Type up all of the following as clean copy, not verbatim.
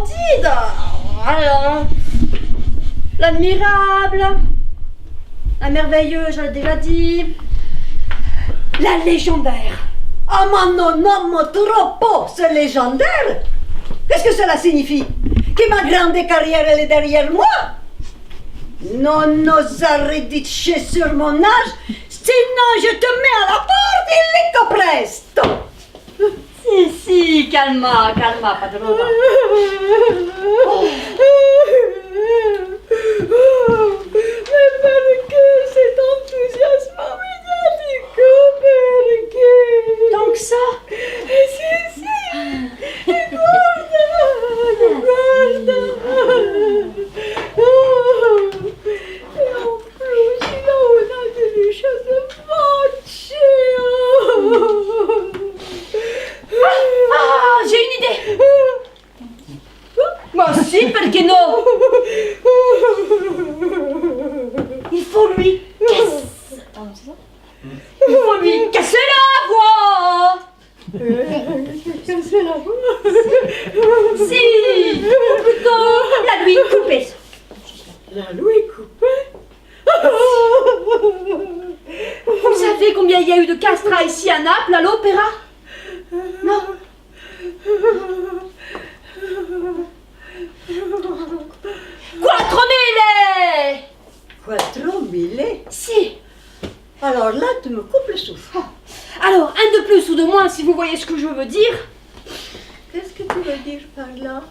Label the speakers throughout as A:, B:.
A: splendide. Alors, l'admirable, la merveilleuse, je l'ai déjà dit, la légendaire.
B: Ah, ma non, non, ma troppo, c'est légendaire. Qu'est-ce que cela signifie? Que ma grande carrière, elle est derrière moi? Non, osare sur mon âge, sinon je te mets à la porte illico presto.
A: Si, calma, padrona. Oh.
B: Mais perché cet enthousiasme médiatico? Perché?
A: Donc ça?
B: Si. Guarda. E en plus, il a una deliciosa voce.
A: Ah, j'ai une idée. Moi aussi, perché no? Il faut lui casser. Pardon, c'est ça? Il faut lui casser la voix.
B: Casser la voix?
A: Si, ou plutôt la lui couper.
B: La Louis coupée?
A: Vous savez combien il y a eu de castrats ici à Naples, à l'opéra? Non. Quattro mille!
B: 4000?
A: Si.
B: Alors là, tu me coupes le souffle.
A: Alors, un de plus ou de moins, si vous voyez ce que je veux dire.
B: Qu'est-ce que tu veux dire par là?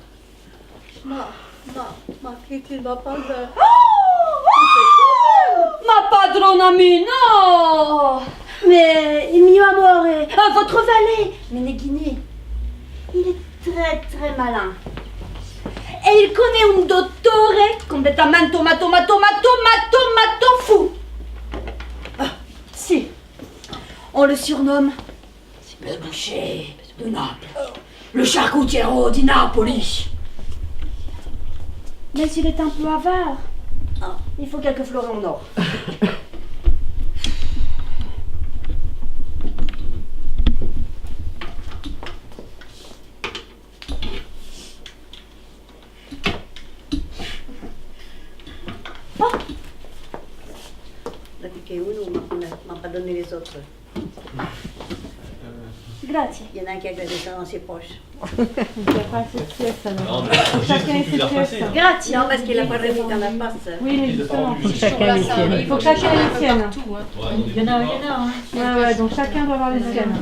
B: Che tu ne vas pas de...
A: Ma padrona mia, no! Mais il mio amore, votre valet, Meneghini, il est très très malin. Et il connaît un dottore completamente matto fou. Ah, si, on le surnomme le boucher de Naples, le charcutiero di Napoli. Mais s'il est un peu avare, il faut quelques florins en or.
B: Depuis che uno m'a pas donné les autres.
A: Grazie.
B: Il y en a un qui a gardé ça dans ses poches.
C: Il n'y a pas assez de pièces alors.
D: Non, mais
C: Chacun ait ses pièces.
A: Grazie.
B: Non, parce qu'il a pas remis dans la passe.
C: Oui, mais justement.
E: Faut que chacun les siennes.
C: Il faut que chacun ait les siennes.
E: Il y en a, hein.
C: Ouais, donc chacun doit avoir les siennes.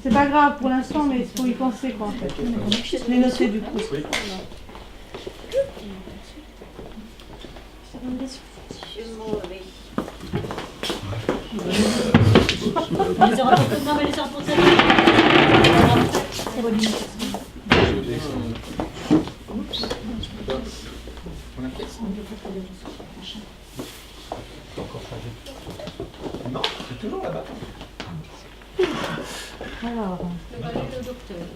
C: C'est pas grave pour l'instant, mais il faut y penser quoi en fait. Les noter du coup.
B: Je m'en vais.
E: Les heures pour non, mais les heures pour ça. C'est bon.
D: Non, c'est toujours là-bas.
C: Alors.
E: Le valet de docteur.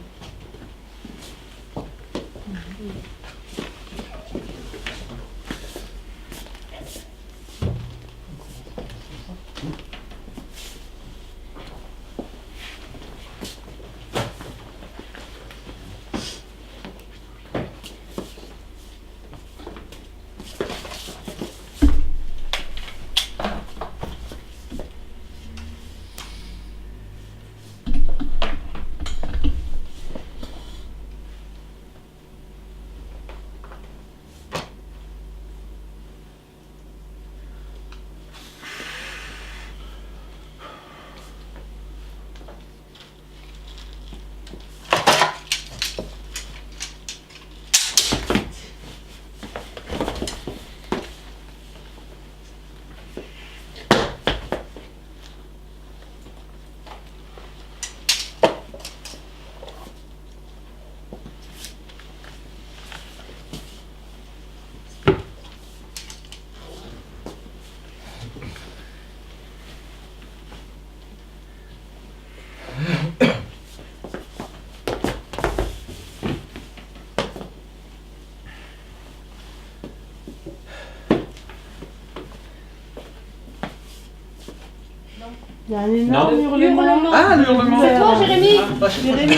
C: Il y a un énorme
D: Non.
C: hurlement.
D: Ah, le hurlement.
A: C'est toi, Jérémy?
D: Ah, je sais pas.
C: Jérémy.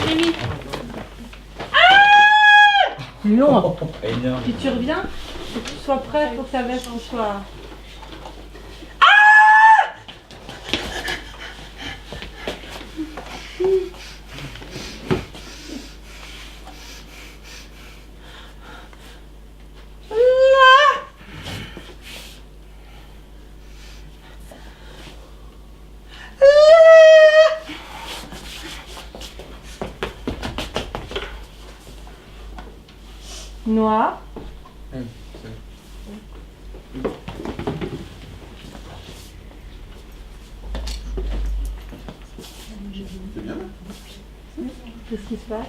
A: Jérémy.
C: Long.
D: Énorme.
C: Puis tu reviens, faut que tu sois prêt, faut que ta veste soit... Noir.
D: C'est bien là?
C: Qu'est-ce qui se passe?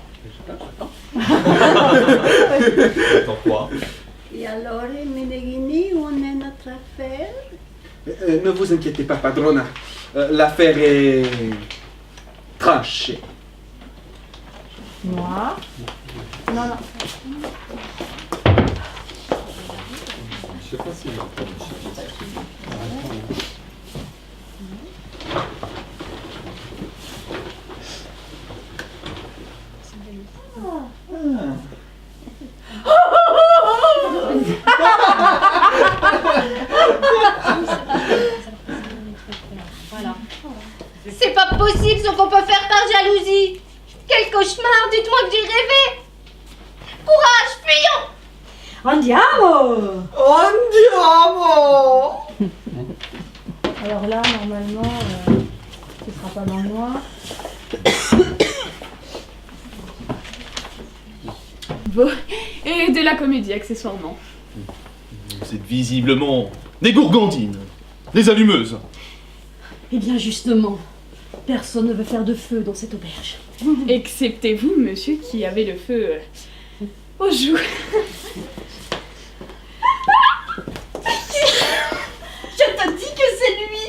D: Attends quoi?
B: Et alors, Meneghini, où en est notre affaire?
F: Ne vous inquiétez pas, padrona. L'affaire est tranchée.
C: Noir. Non, non.
D: Je sais pas si j'entends.
E: Voilà.
A: C'est pas possible ce qu'on peut faire par jalousie. Quel cauchemar, dites-moi que j'ai rêvé. Courage, fuyons.
B: Andiamo!
F: Andiamo!
C: Alors là, normalement, ce sera pas dans le noir.
G: Bon, et de la comédie accessoirement.
H: Vous êtes visiblement des gourgandines, des allumeuses.
A: Eh bien justement, personne ne veut faire de feu dans cette auberge.
G: Excepté vous, monsieur, qui avez le feu aux joues.
A: Je te dis que c'est lui.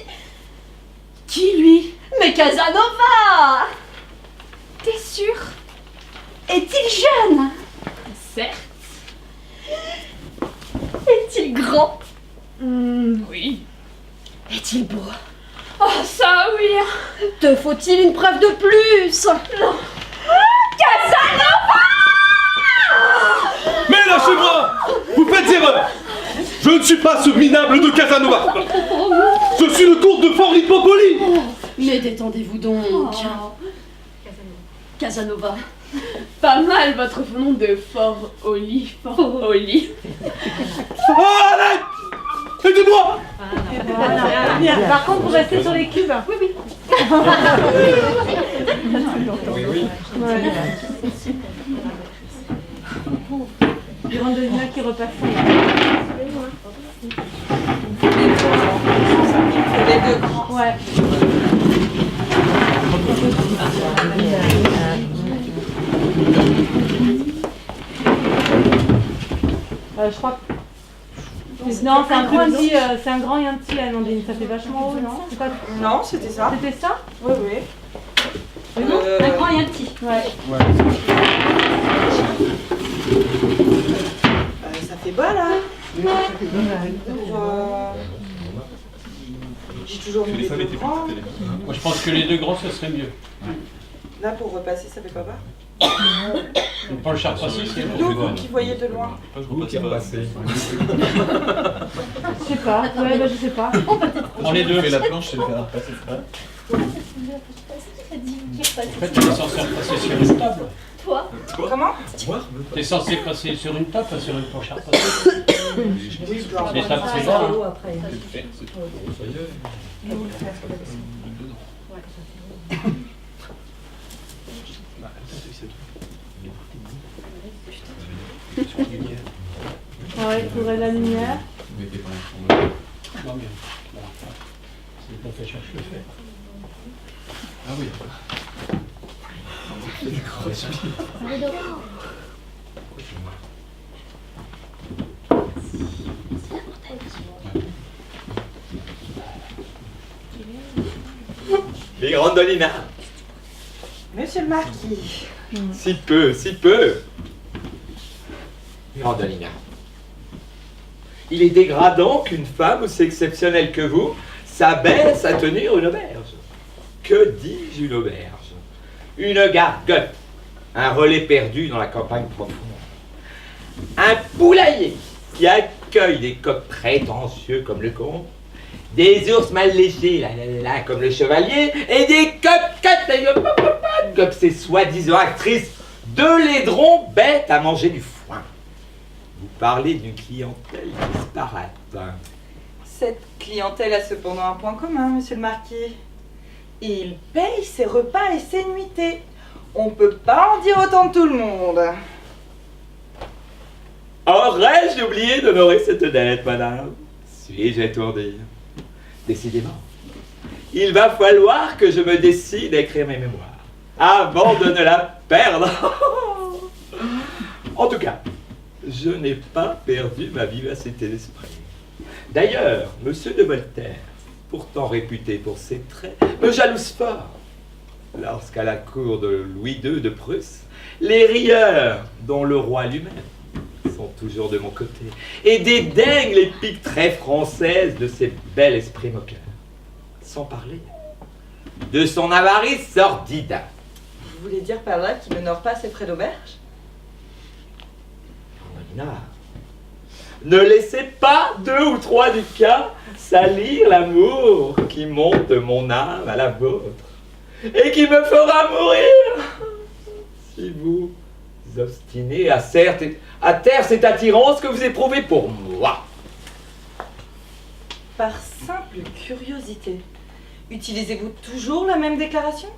A: Qui lui? Mais Casanova. T'es sûr? Est-il jeune?
G: Certes.
A: Est-il grand?
G: Oui.
A: Est-il beau?
G: Oh, ça oui.
A: Te faut-il une preuve de plus? Non. Casanova!
H: Mais lâchez-moi! Vous faites erreur! Je ne suis pas ce minable de Casanova! Je suis le comte de Fort Lipopoli!
A: Mais détendez-vous donc. Casanova.
G: Pas mal votre nom de Fort Oli. Fort Oli.
H: Oh, allez! Aidez-moi!
C: Voilà. Bien. Par contre, vous restez sur les cubes. Oui, oui.
D: Oui, oui.
C: Ouais. Grandolina qui repasse.
B: Les deux grands.
C: Ouais. Je crois que... Non, c'est un petit, c'est un grand Yanti, Amandine. Ça fait vachement haut, non? C'est pas...
I: Non, c'était ça.
C: C'était ça?
I: Oui, oui.
C: Oui, non?
E: Un grand et un petit.
C: Ouais.
I: Ça fait bas là. J'ai toujours mis les deux grands.
J: Moi, je pense que les deux grands, ce serait mieux.
I: Là, pour repasser, ça fait pas bas.
J: Pour le chartracé, c'est
I: Nous, vous qui voyez de loin.
D: Vous qui repassez.
C: Je sais pas. Ouais, bah, je sais pas.
J: Prends les deux.
D: Fais la planche, c'est le faire repasser.
J: En fait, tu es censé repasser sur une table.
A: Toi?
I: Comment?
J: Tu es censé passer sur une table, pas sur une planche à repasser. Les tables, c'est bon. Hein.
C: Ouais, il faudrait de la lumière.
J: Non, mais voilà. C'est qu'on fait chercher le fer.
D: Ah oui.
K: Les Grandolina.
I: Monsieur le marquis.
K: Si peu, si peu. Grandolina. Il est dégradant qu'une femme aussi exceptionnelle que vous s'abaisse à tenir une auberge. Que dis-je une auberge? Une gargote. Un relais perdu dans la campagne profonde. Un poulailler qui accueille des coqs prétentieux comme le comte, des ours mal léchés là, comme le chevalier, et des cocottes comme ces soi-disant actrices de laidrons bêtes à manger du foin. Vous parlez d'une clientèle disparate.
I: Cette clientèle a cependant un point commun, monsieur le marquis. Il paye ses repas et ses nuitées. On peut pas en dire autant de tout le monde.
K: Aurais-je oublié d'honorer cette dette, madame? Suis-je étourdi? Décidément, il va falloir que je me décide à écrire mes mémoires avant de ne la perdre. En tout cas, je n'ai pas perdu ma vivacité d'esprit. D'ailleurs, monsieur de Voltaire, pourtant réputé pour ses traits, me jalouse fort. Lorsqu'à la cour de Louis II de Prusse, les rieurs, dont le roi lui-même, sont toujours de mon côté, et dédaignent les piques très françaises de ses bels esprits moqueurs. Sans parler de son avarice sordide.
I: Vous voulez dire par là qu'il n'honore pas ses frais d'auberge?
K: Nina, ne laissez pas 2 ou 3 du cas salir l'amour qui monte de mon âme à la vôtre et qui me fera mourir si vous obstinez à taire cette attirance que vous éprouvez pour moi.
I: Par simple curiosité, utilisez-vous toujours la même déclaration?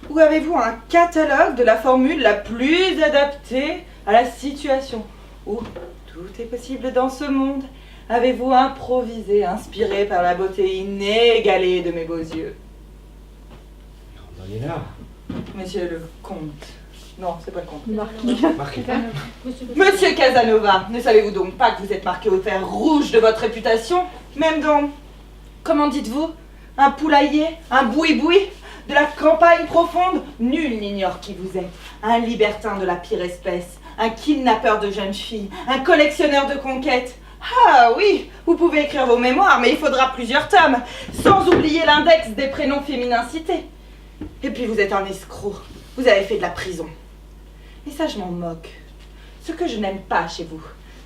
I: Ou avez-vous un catalogue de la formule la plus adaptée à la situation? Ou tout est possible dans ce monde? Avez-vous improvisé, inspiré par la beauté inégalée de mes beaux yeux?
K: Nina.
I: Monsieur le comte. Non, c'est pas le comte.
K: Marquis.
I: Monsieur Casanova, ne savez-vous donc pas que vous êtes marqué au fer rouge de votre réputation? Même dans, comment dites-vous, un poulailler, un boui-boui, de la campagne profonde? Nul n'ignore qui vous êtes. Un libertin de la pire espèce, un kidnappeur de jeunes filles, un collectionneur de conquêtes. Ah oui, vous pouvez écrire vos mémoires, mais il faudra plusieurs tomes, sans oublier l'index des prénoms féminins cités. Et puis vous êtes un escroc, vous avez fait de la prison. Et ça, je m'en moque. Ce que je n'aime pas chez vous,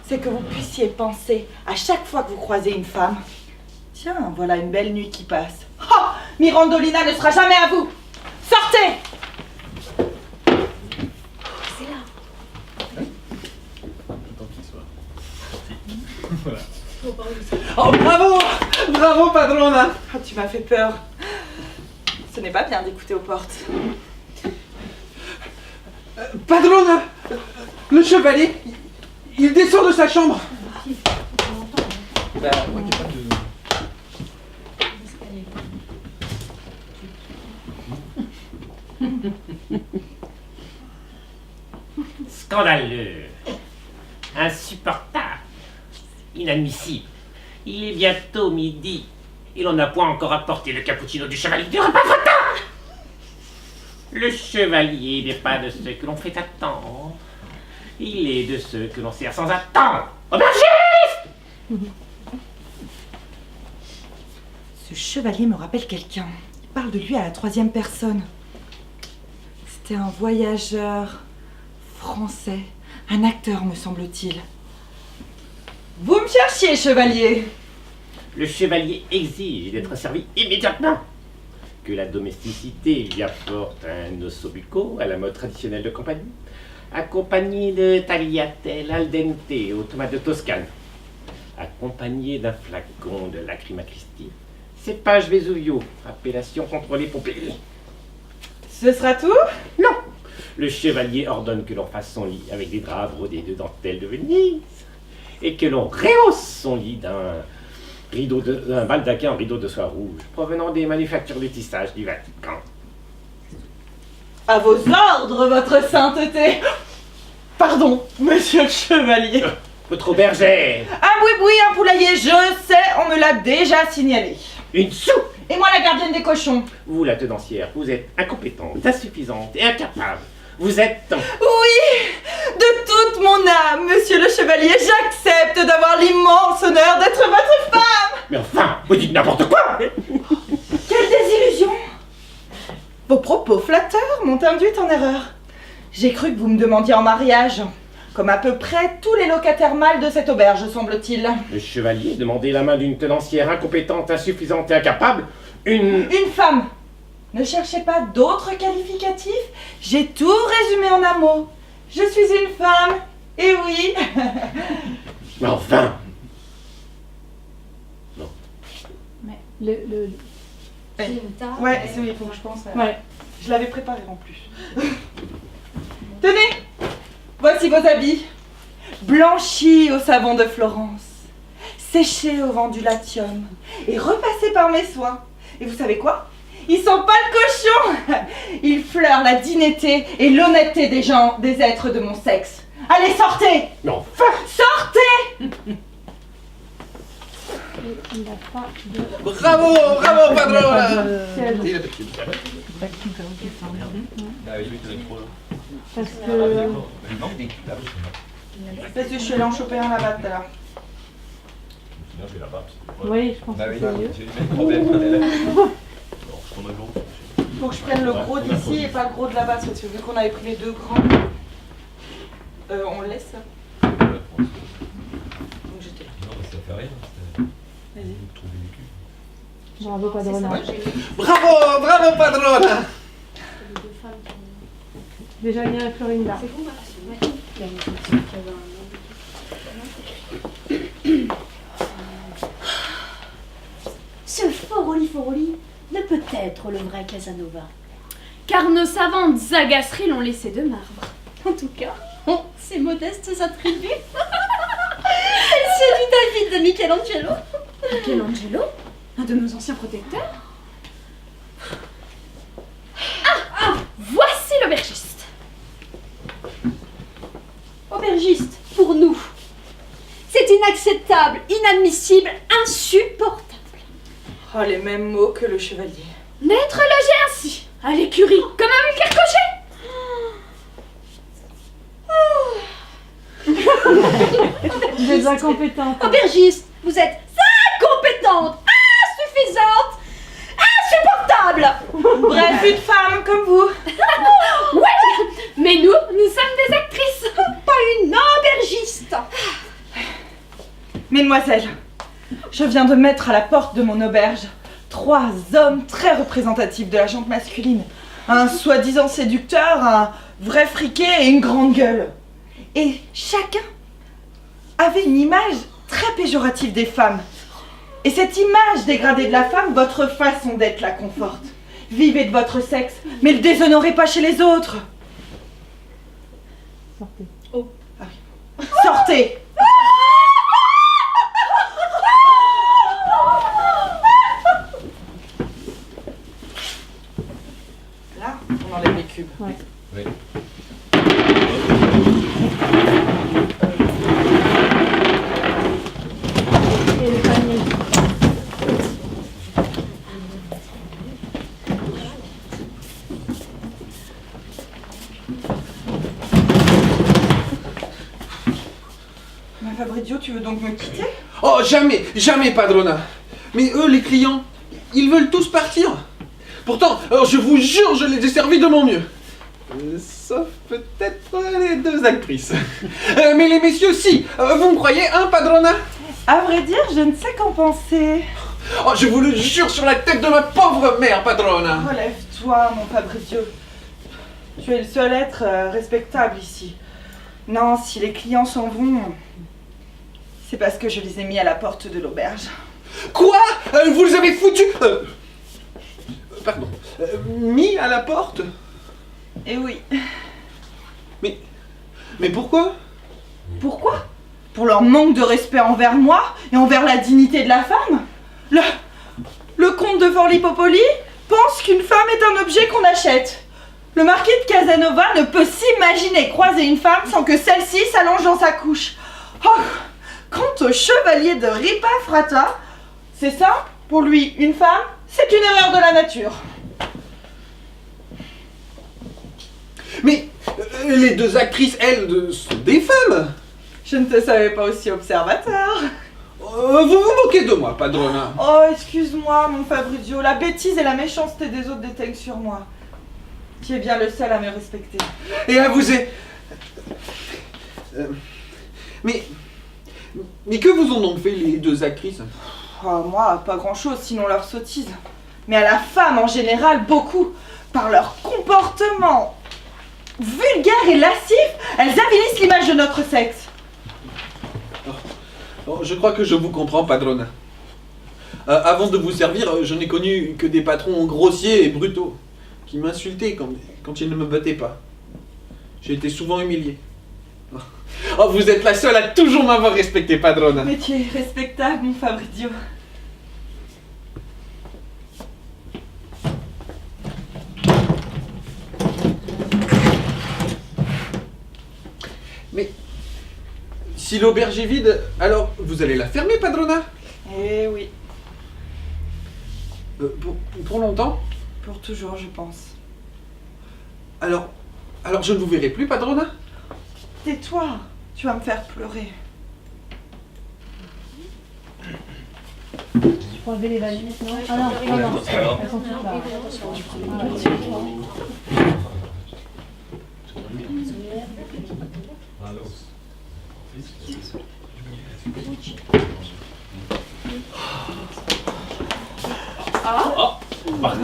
I: c'est que vous puissiez penser, à chaque fois que vous croisez une femme, tiens, voilà une belle nuit qui passe. Oh, Mirandolina ne sera jamais à vous. Sortez!
A: C'est là.
D: Tant qu'il soit sorti. Voilà.
F: Oh, bravo! Bravo, padrona!
I: Oh, tu m'as fait peur. Ce n'est pas bien d'écouter aux portes.
F: Padrona! Le chevalier, il descend de sa chambre.
D: Bah, moi, il n'y a pas de...
J: Scandaleux, insupportable, inadmissible. Il est bientôt midi et l'on n'a point encore apporté le cappuccino du chevalier du repas fatal. Le chevalier n'est pas de ceux que l'on fait attendre. Il est de ceux que l'on sert sans attendre. Aubergiste!
I: Ce chevalier me rappelle quelqu'un. Il parle de lui à la 3e personne. C'était un voyageur français, un acteur me semble-t-il. Vous me cherchiez, chevalier?
J: Le chevalier exige d'être servi immédiatement. Que la domesticité lui apporte un ossobuco à la mode traditionnelle de compagnie, accompagné de tagliatelle al dente aux tomates de Toscane, accompagné d'un flacon de Lacrima Christi, cépage Vesuvio, appellation contrôlée pour payer.
I: Ce sera tout?
J: Non. Le chevalier ordonne que l'on fasse son lit avec des draps brodés de dentelle de Venise et que l'on rehausse son lit d'un baldaquin en rideau de soie rouge provenant des manufactures de tissage du Vatican.
I: À vos ordres, votre sainteté. Pardon, monsieur le chevalier.
J: Votre aubergère.
I: Un boui-boui, un poulailler, je sais, on me l'a déjà signalé.
J: Une soupe.
I: Et moi la gardienne des cochons.
J: Vous, la tenancière, vous êtes incompétente, insuffisante et incapable. Vous êtes...
I: Oui, de toute mon âme, monsieur le chevalier, j'accepte d'avoir l'immense honneur d'être votre femme.
J: Mais enfin, vous dites n'importe quoi.
I: Quelle désillusion. Vos propos flatteurs m'ont induite en erreur. J'ai cru que vous me demandiez en mariage. Comme à peu près tous les locataires mâles de cette auberge, semble-t-il.
J: Le chevalier demandait la main d'une tenancière incompétente, insuffisante et incapable. Une
I: femme. Ne cherchez pas d'autres qualificatifs. J'ai tout résumé en un mot. Je suis une femme. Et oui.
J: Mais enfin.
C: Mais
I: Ouais, c'est oui, il faut que je pense.
C: Ouais.
I: Je l'avais préparé en plus. Tenez, voici vos habits. Blanchis au savon de Florence, séchés au vent du latium et repassés par mes soins. Et vous savez quoi? Ils sont pas le cochon. Ils fleurent la dignité et l'honnêteté des gens, des êtres de mon sexe. Allez, sortez!
J: Non.
I: Sortez!
C: Il n'a pas de...
F: Bravo, bravo, Padrona.
C: ciel. Parce que...
I: Parce que je suis allée en choper un là-bas tout à l'heure.
C: Oui, je pense que c'est mieux.
D: J'ai le même problème.
I: Faut que je prenne le gros d'ici et pas le gros de là-bas, parce que vu qu'on avait pris les deux grands, on le laisse. Donc j'étais là.
K: Non, mais ça fait rien.
I: Vas-y.
C: Bravo, Padrona.
F: Bravo, bravo, Padrona.
C: Déjà bien la Florinda.
A: Ce Foroli ne peut être le vrai Casanova.
G: Car nos savantes agaceries l'ont laissé de marbre.
A: En tout cas, ses modestes attributs. Elle séduit David de Michelangelo.
G: Michelangelo, un de nos anciens protecteurs. Ah, voici l'aubergiste.
A: Aubergiste, pour nous. C'est inacceptable, inadmissible, insupportable.
I: Oh, les mêmes mots que le chevalier.
G: N'être logé ainsi, à l'écurie, comme un vulgaire cocher.
C: Vous êtes incompétente.
A: Aubergiste, vous êtes incompétente, insuffisante, insupportable.
I: Bref, une femme comme vous.
G: Ouais, mais nous sommes des actrices.
A: Pas une aubergiste.
I: Mesdemoiselles, je viens de mettre à la porte de mon auberge 3 hommes très représentatifs de la gente masculine. Un soi-disant séducteur, un vrai friqué et une grande gueule. Et chacun avait une image très péjorative des femmes. Et cette image dégradée de la femme, votre façon d'être la conforte. Vivez de votre sexe, mais le déshonorez pas chez les autres.
C: Sortez.
I: Oh. Ah oui. Sortez. Là, on enlève les cubes.
C: Ouais.
K: Oui.
C: Et le panier.
I: Ma Fabrizio, tu veux donc me quitter?
F: Oh, jamais, jamais, Padrona. Mais eux, les clients, ils veulent tous partir. Pourtant, je vous jure, je les ai servis de mon mieux. Sauf peut-être les 2 actrices. Mais les messieurs, si. Vous me croyez, hein, Padrona?
I: À vrai dire, je ne sais qu'en penser.
F: Oh, je vous le jure sur la tête de ma pauvre mère, Padrona.
I: Relève-toi, mon Fabrizio. Tu es le seul être respectable ici. Non, si les clients s'en vont, c'est parce que je les ai mis à la porte de l'auberge.
F: Quoi? Vous les avez foutus pardon. Mis à la porte?
I: Eh oui.
F: Mais pourquoi?
I: Pourquoi? Pour leur manque de respect envers moi et envers la dignité de la femme. Le comte de Forlipopoli pense qu'une femme est un objet qu'on achète. Le marquis de Casanova ne peut s'imaginer croiser une femme sans que celle-ci s'allonge dans sa couche. Oh, quant au chevalier de Ripa Frata, c'est ça, pour lui, une femme, c'est une erreur de la nature.
F: Mais les 2 actrices, elles, sont des femmes.
I: Je ne te savais pas aussi observateur.
F: Vous vous moquez de moi, Padrona.
I: Oh, excuse-moi, mon Fabrizio, la bêtise et la méchanceté des autres déteignent sur moi. Tu es bien le seul à me respecter.
F: Et à vous Mais que vous ont donc fait les deux actrices?
I: Oh, moi, pas grand-chose, sinon leur sottise. Mais à la femme en général, beaucoup. Par leur comportement vulgaire et lascif, elles avilissent l'image de notre sexe.
F: Oh, je crois que je vous comprends, Padrona. Avant de vous servir, je n'ai connu que des patrons grossiers et brutaux, qui m'insultaient quand ils ne me battaient pas. J'ai été souvent humilié. Oh, vous êtes la seule à toujours m'avoir respecté, Padrona.
I: Mais tu es respectable, mon Fabrizio.
F: Mais si l'auberge est vide, alors vous allez la fermer, Padrona?
I: Eh oui,
F: Pour longtemps?
I: pour toujours, je pense.
F: Alors je ne vous verrai plus, Padrona?
I: Tais-toi, tu vas me faire pleurer.
C: Tu peux enlever les valises, non? Ah non, non, non. Elles sont toutes là.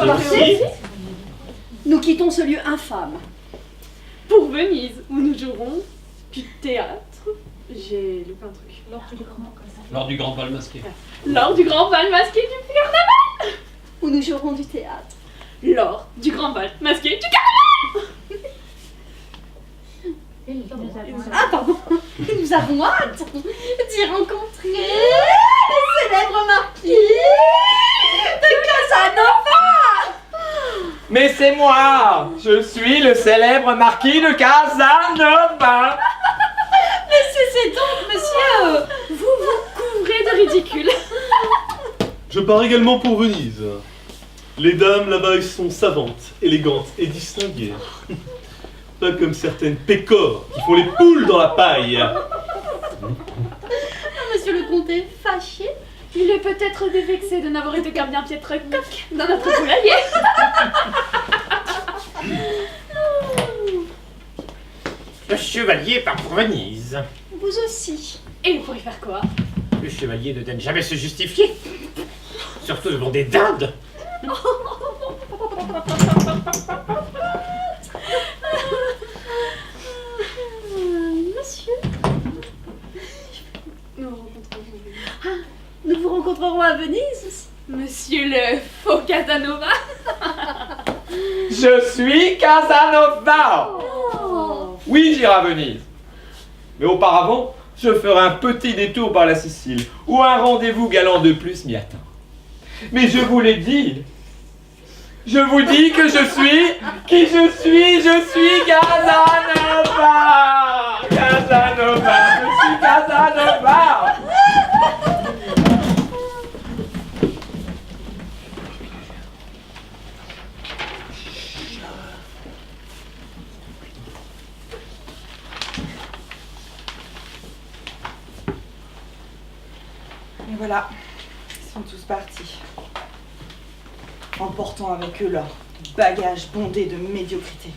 G: Merci.
A: Nous quittons ce lieu infâme.
G: Pour Venise, où nous jouerons du théâtre. J'ai loupé un truc.
L: Lors du grand bal masqué.
G: Lors du grand bal masqué du carnaval.
A: Où nous jouerons du théâtre.
G: Lors du grand bal masqué du carnaval.
A: Ah, pardon. Nous avons hâte d'y rencontrer le célèbre marquis de Casanova.
K: Mais c'est moi! Je suis le célèbre marquis de Casanova!
G: Mais cessez donc, monsieur. Vous vous couvrez de ridicule.
H: Je pars également pour Venise. Les dames là-bas, elles sont savantes, élégantes et distinguées. Pas comme certaines pécores qui font les poules dans la paille.
A: Monsieur le comte est fâché.
G: Il est peut-être dévexé de n'avoir été qu'un bien piètre coq dans notre poulailler.
J: Le chevalier part pour Venise.
A: Vous aussi.
G: Et vous pourrez faire quoi?
J: Le chevalier ne donne jamais se justifier. Surtout devant des dindes.
A: Monsieur. Nous vous rencontrerons à Venise aussi.
G: Monsieur le faux Casanova.
K: Je suis Casanova!
A: Oh.
K: Oui, j'irai à Venise. Mais auparavant, je ferai un petit détour par la Sicile, où un rendez-vous galant de plus m'y attend. Mais je vous l'ai dit. Je vous dis que je suis qui je suis Casanova! Casanova, je suis Casanova!
I: Et voilà, ils sont tous partis. Emportant avec eux leur bagage bondé de médiocrité.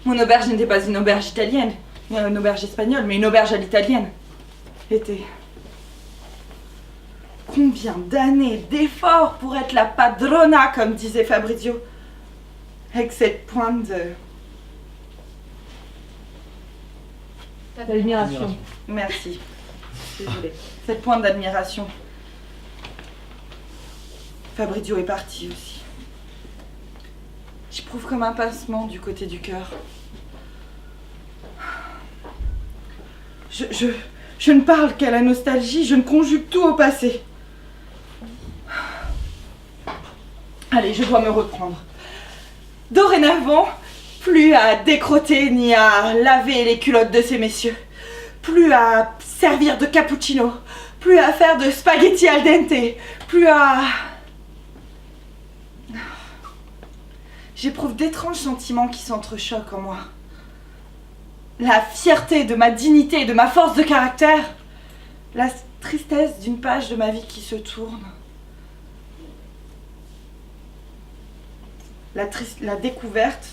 I: Mon auberge n'était pas une auberge italienne, ni une auberge espagnole, mais une auberge à l'italienne. Était combien d'années d'efforts pour être la padrona, comme disait Fabrizio, avec cette pointe de...
C: L'admiration.
I: Merci. Désolée. Cette pointe d'admiration. Fabrizio est parti aussi. J'éprouve comme un pincement du côté du cœur. Je ne parle qu'à la nostalgie, je ne conjugue tout au passé. Allez, je dois me reprendre. Dorénavant, plus à décrotter ni à laver les culottes de ces messieurs. Plus à servir de cappuccino. Plus à faire de spaghetti al dente. Plus à... J'éprouve d'étranges sentiments qui s'entrechoquent en moi. La fierté de ma dignité et de ma force de caractère. La tristesse d'une page de ma vie qui se tourne. La découverte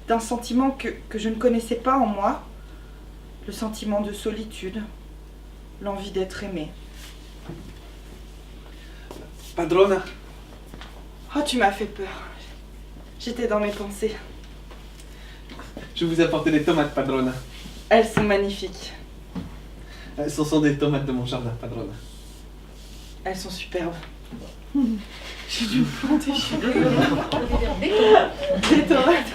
I: d'un sentiment que je ne connaissais pas en moi, le sentiment de solitude, l'envie d'être aimée.
F: Padrona,
I: Oh, tu m'as fait peur. J'étais dans mes pensées.
F: je vous ai apporté des tomates, Padrona.
I: Elles sont magnifiques.
F: Ce sont des tomates de mon jardin, Padrona.
I: Elles sont superbes. J'ai dû me planter, je suis désolée. Des tomates.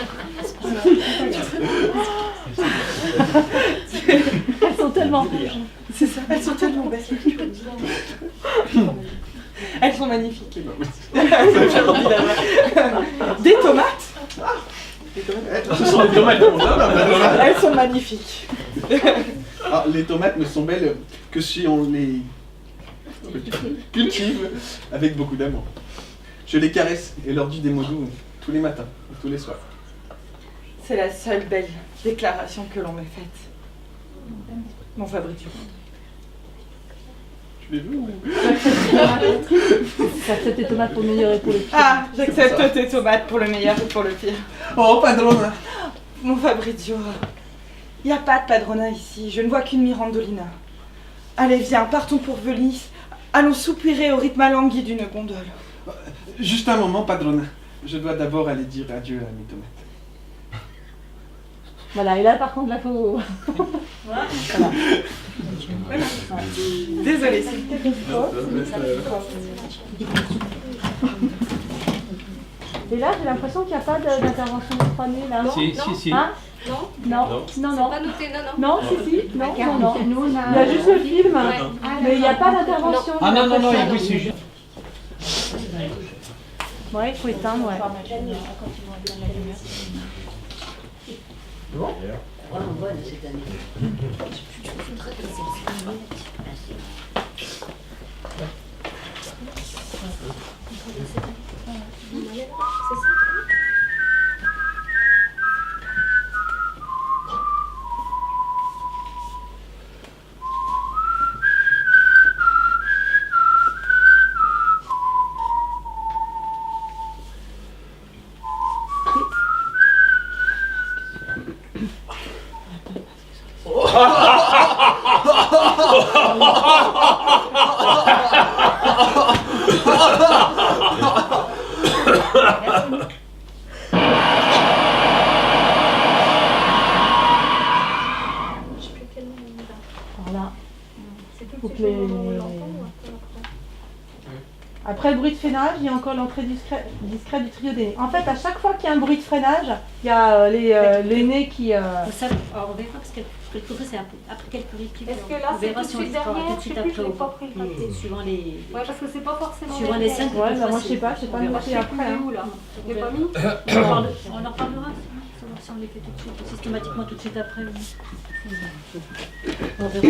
C: Elles sont tellement rouges.
I: C'est ça, elles sont tellement belles. Elles sont magnifiques. Des tomates.
F: Ce sont des tomates de mon jardin, Padrona.
I: Elles sont magnifiques.
F: Ah, les tomates ne sont belles que si on les cultive avec beaucoup d'amour. Je les caresse et leur dis des mots doux tous les matins, tous les soirs.
I: C'est la seule belle déclaration que l'on m'ait faite. Mon Fabrizio.
F: Tu les veux ou...
C: J'accepte tes tomates pour le meilleur et pour le pire.
I: Ah, j'accepte tes tomates pour le meilleur et pour le pire.
F: Oh, Padrona.
I: Mon Fabrizio. Il n'y a pas de Padrona ici, je ne vois qu'une Mirandolina. Allez, viens, partons pour Venise. Allons soupirer au rythme alangui d'une gondole.
F: Juste un moment, Padrona. Je dois d'abord aller dire adieu à mes tomates.
C: Voilà, et là par contre, là faut.
I: Voilà. Désolée, c'est
C: Et là, j'ai l'impression qu'il n'y a pas d'intervention spontanée là.
L: Si.
C: Hein non.
M: C'est pas noté, non.
C: Non, si. Non. Il y a juste le film, mais il n'y a pas d'intervention.
L: Ah non, oui, c'est juste.
C: Ouais, il faut éteindre, ouais.
B: Bon, on voit de cette année.
C: Voilà. Après le bruit de freinage, il y a encore l'entrée discrète du trio d'aînés. En fait, à chaque fois qu'il y a un bruit de freinage, il y a l'aîné qui...
E: Ça, alors, on verra parce que quelquefois c'est après quelques répliques.
M: Est-ce que là c'est tout de suite derrière?
E: Tout de suite après.
M: Je l'ai pas pris le papier.
E: Suivant les...
M: Ouais, parce que c'est pas forcément.
E: Suivant les scènes.
C: Ouais, bah moi je sais pas noté après. Hein.
M: Où là? Je l'ai pas mis.
E: On en reparlera. Savoir si on les fait tout de suite, systématiquement tout de suite après. On verra.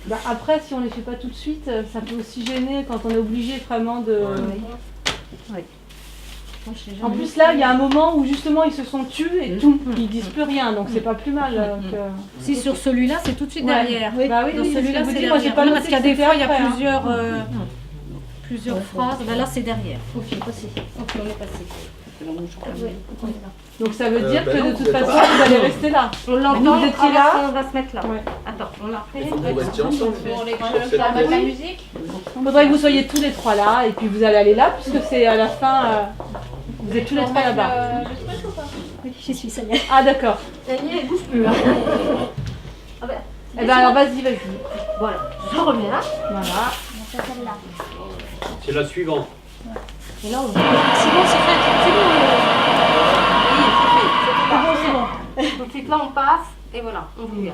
C: Bah après, si on les fait pas tout de suite, ça peut aussi gêner quand on est obligé vraiment de...
E: Ouais.
C: En plus là, il y a un moment où justement ils se sont tus et tout, ils disent plus rien, donc c'est pas plus mal.
E: Si sur celui-là, c'est tout de suite
C: Ouais.
E: derrière.
C: Oui. Bah oui,
E: Dans
C: oui,
E: celui-là,
C: c'est ce que je vous
E: c'est
C: dis, moi, j'ai
E: derrière.
C: pas
E: Non,
C: noté
E: parce qu'il y a
C: que
E: des
C: c'était
E: fois, il y a
C: après, hein.
E: plusieurs phrases. Bah là, c'est derrière. Faut qu'il passe. Ok, on est passé.
C: Donc ça veut dire que
K: non,
C: de toute
K: vous êtes
C: façon,
K: pas-
C: vous allez rester là.
M: On l'entend,
C: Vous étiez là.
M: on va se mettre là.
C: Ouais.
M: Attends, on l'a fait.
K: Il faut que vous restiez ensemble.
M: Ça va la musique.
C: Il faudrait que vous soyez tous les trois là, et puis vous allez aller là, puisque c'est à la fin, vous êtes tous les trois là-bas.
E: Oui, j'y suis, ça y est.
C: Ah d'accord.
M: Daniel, elle bouge plus. Hein. Ah bah,
C: Eh ben alors vas-y.
M: voilà, je remets là.
C: Voilà.
M: On fait celle-là.
L: C'est la suivante.
M: Et là, on c'est bon, c'est fait. C'est bon. Oui, c'est bon. Donc c'est là, on passe. Et voilà, on vire.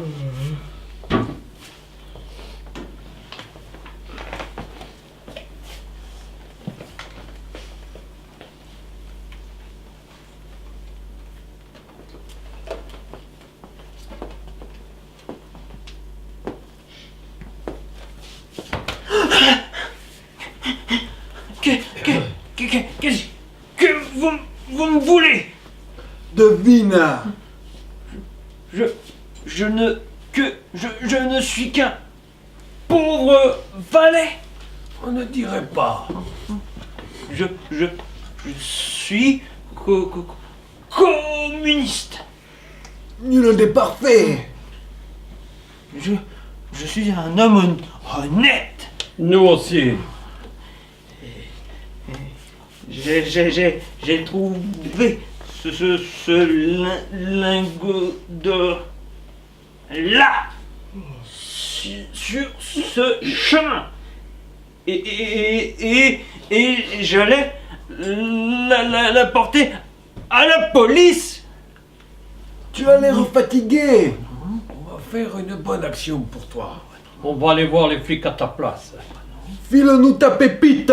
J: Que vous me voulez?
F: Devina.
J: Je ne suis qu'un pauvre valet.
L: On ne dirait pas.
J: Je suis communiste.
F: Nul n'est parfait.
J: Je suis un homme honnête.
L: Nous aussi.
J: J'ai trouvé ce lingot d'or là, sur ce chemin. Et j'allais la porter à la police.
F: Tu as l'air fatigué. On va faire une bonne action pour toi.
L: On va aller voir les flics à ta place.
F: File-nous ta pépite.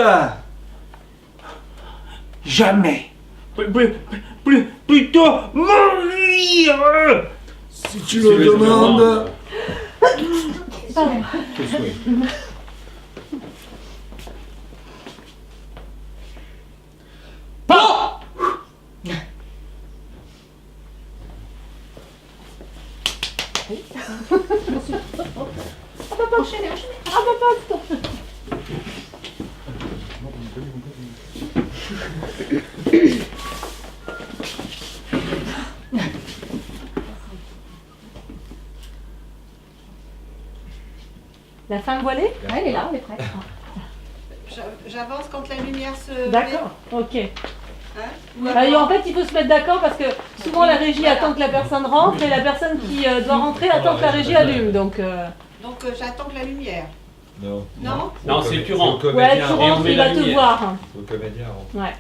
J: Jamais. Plutôt mourir.
F: Si tu le demandes.
J: Pas.
C: La femme voilée?
M: Ouais, elle est là, elle est prête.
B: J'avance quand la lumière se...
C: D'accord, ok.
B: Hein?
C: En fait, il faut se mettre d'accord parce que souvent la régie attend que la personne rentre et la personne qui doit rentrer attend que la régie allume. Donc
B: j'attends que la lumière.
K: Non.
B: Non?
L: Non, c'est tu rentres.
C: ouais, tu rentres, il va te voir.
K: Le comédien rentre.
C: Ouais.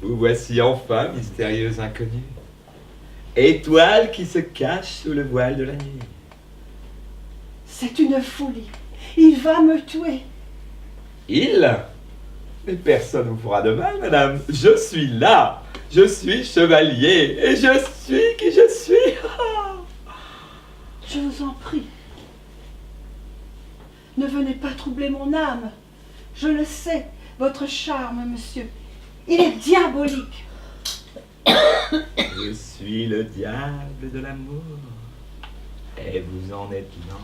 K: Vous voici enfin, mystérieuse inconnue. Étoile qui se cache sous le voile de la nuit.
B: C'est une folie. Il va me tuer.
K: Il? Mais personne ne vous fera de mal, madame. Je suis là. Je suis chevalier. Et je suis qui je suis.
B: Je vous en prie. Ne venez pas troubler mon âme. Je le sais, votre charme, monsieur. Il est diabolique.
K: Je suis le diable de l'amour. Et vous en êtes l'ange.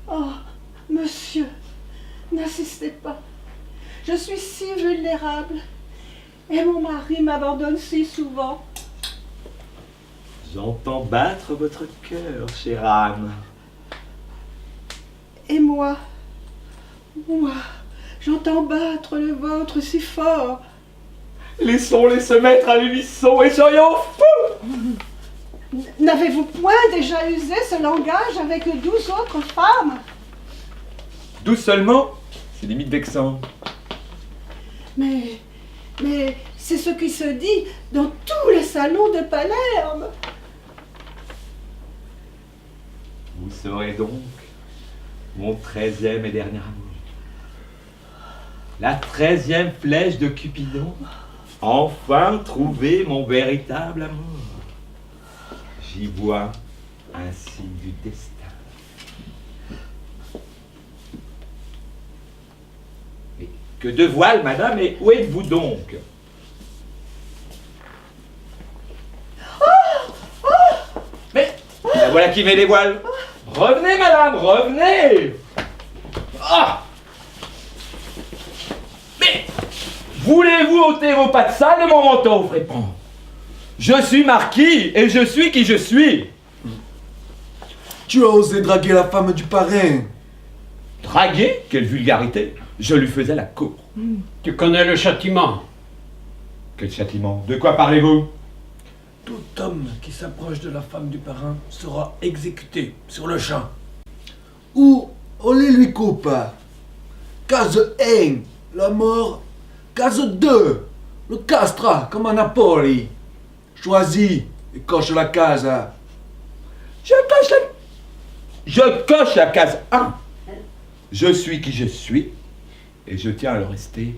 B: Oh, monsieur, n'insistez pas. Je suis si vulnérable. Et mon mari m'abandonne si souvent.
K: J'entends battre votre cœur, chère âme.
B: Et moi, j'entends battre le vôtre si fort.
K: Laissons-les se mettre à l'unisson et soyons fous.
B: N'avez-vous point déjà usé ce langage avec 12 autres femmes?
K: 12 seulement? C'est limite vexant.
B: Mais c'est ce qui se dit dans tous les salons de Palerme.
K: Vous serez donc mon 13e et dernier amour. La 13e flèche de Cupidon. Enfin trouver mon véritable amour. J'y vois un signe du destin. Mais que de voiles, madame, et où êtes-vous donc? Mais la voilà qui met les voiles. Revenez, madame, revenez. Ah! Mais voulez-vous ôter vos pattes sales de mon manteau, Frépon? Je suis marquis et je suis qui je suis.
F: Tu as osé draguer la femme du parrain.
K: Draguer? Quelle vulgarité! Je lui faisais la cour.
L: Tu connais le châtiment.
K: Quel châtiment? De quoi parlez-vous?
F: Tout homme qui s'approche de la femme du parrain sera exécuté sur le champ. Ou on les lui coupe. Case 1, la mort. Case 2, le castra, comme à Napoli. Choisis et coche la case.
K: Je coche la case 1. Je suis qui je suis et je tiens à le rester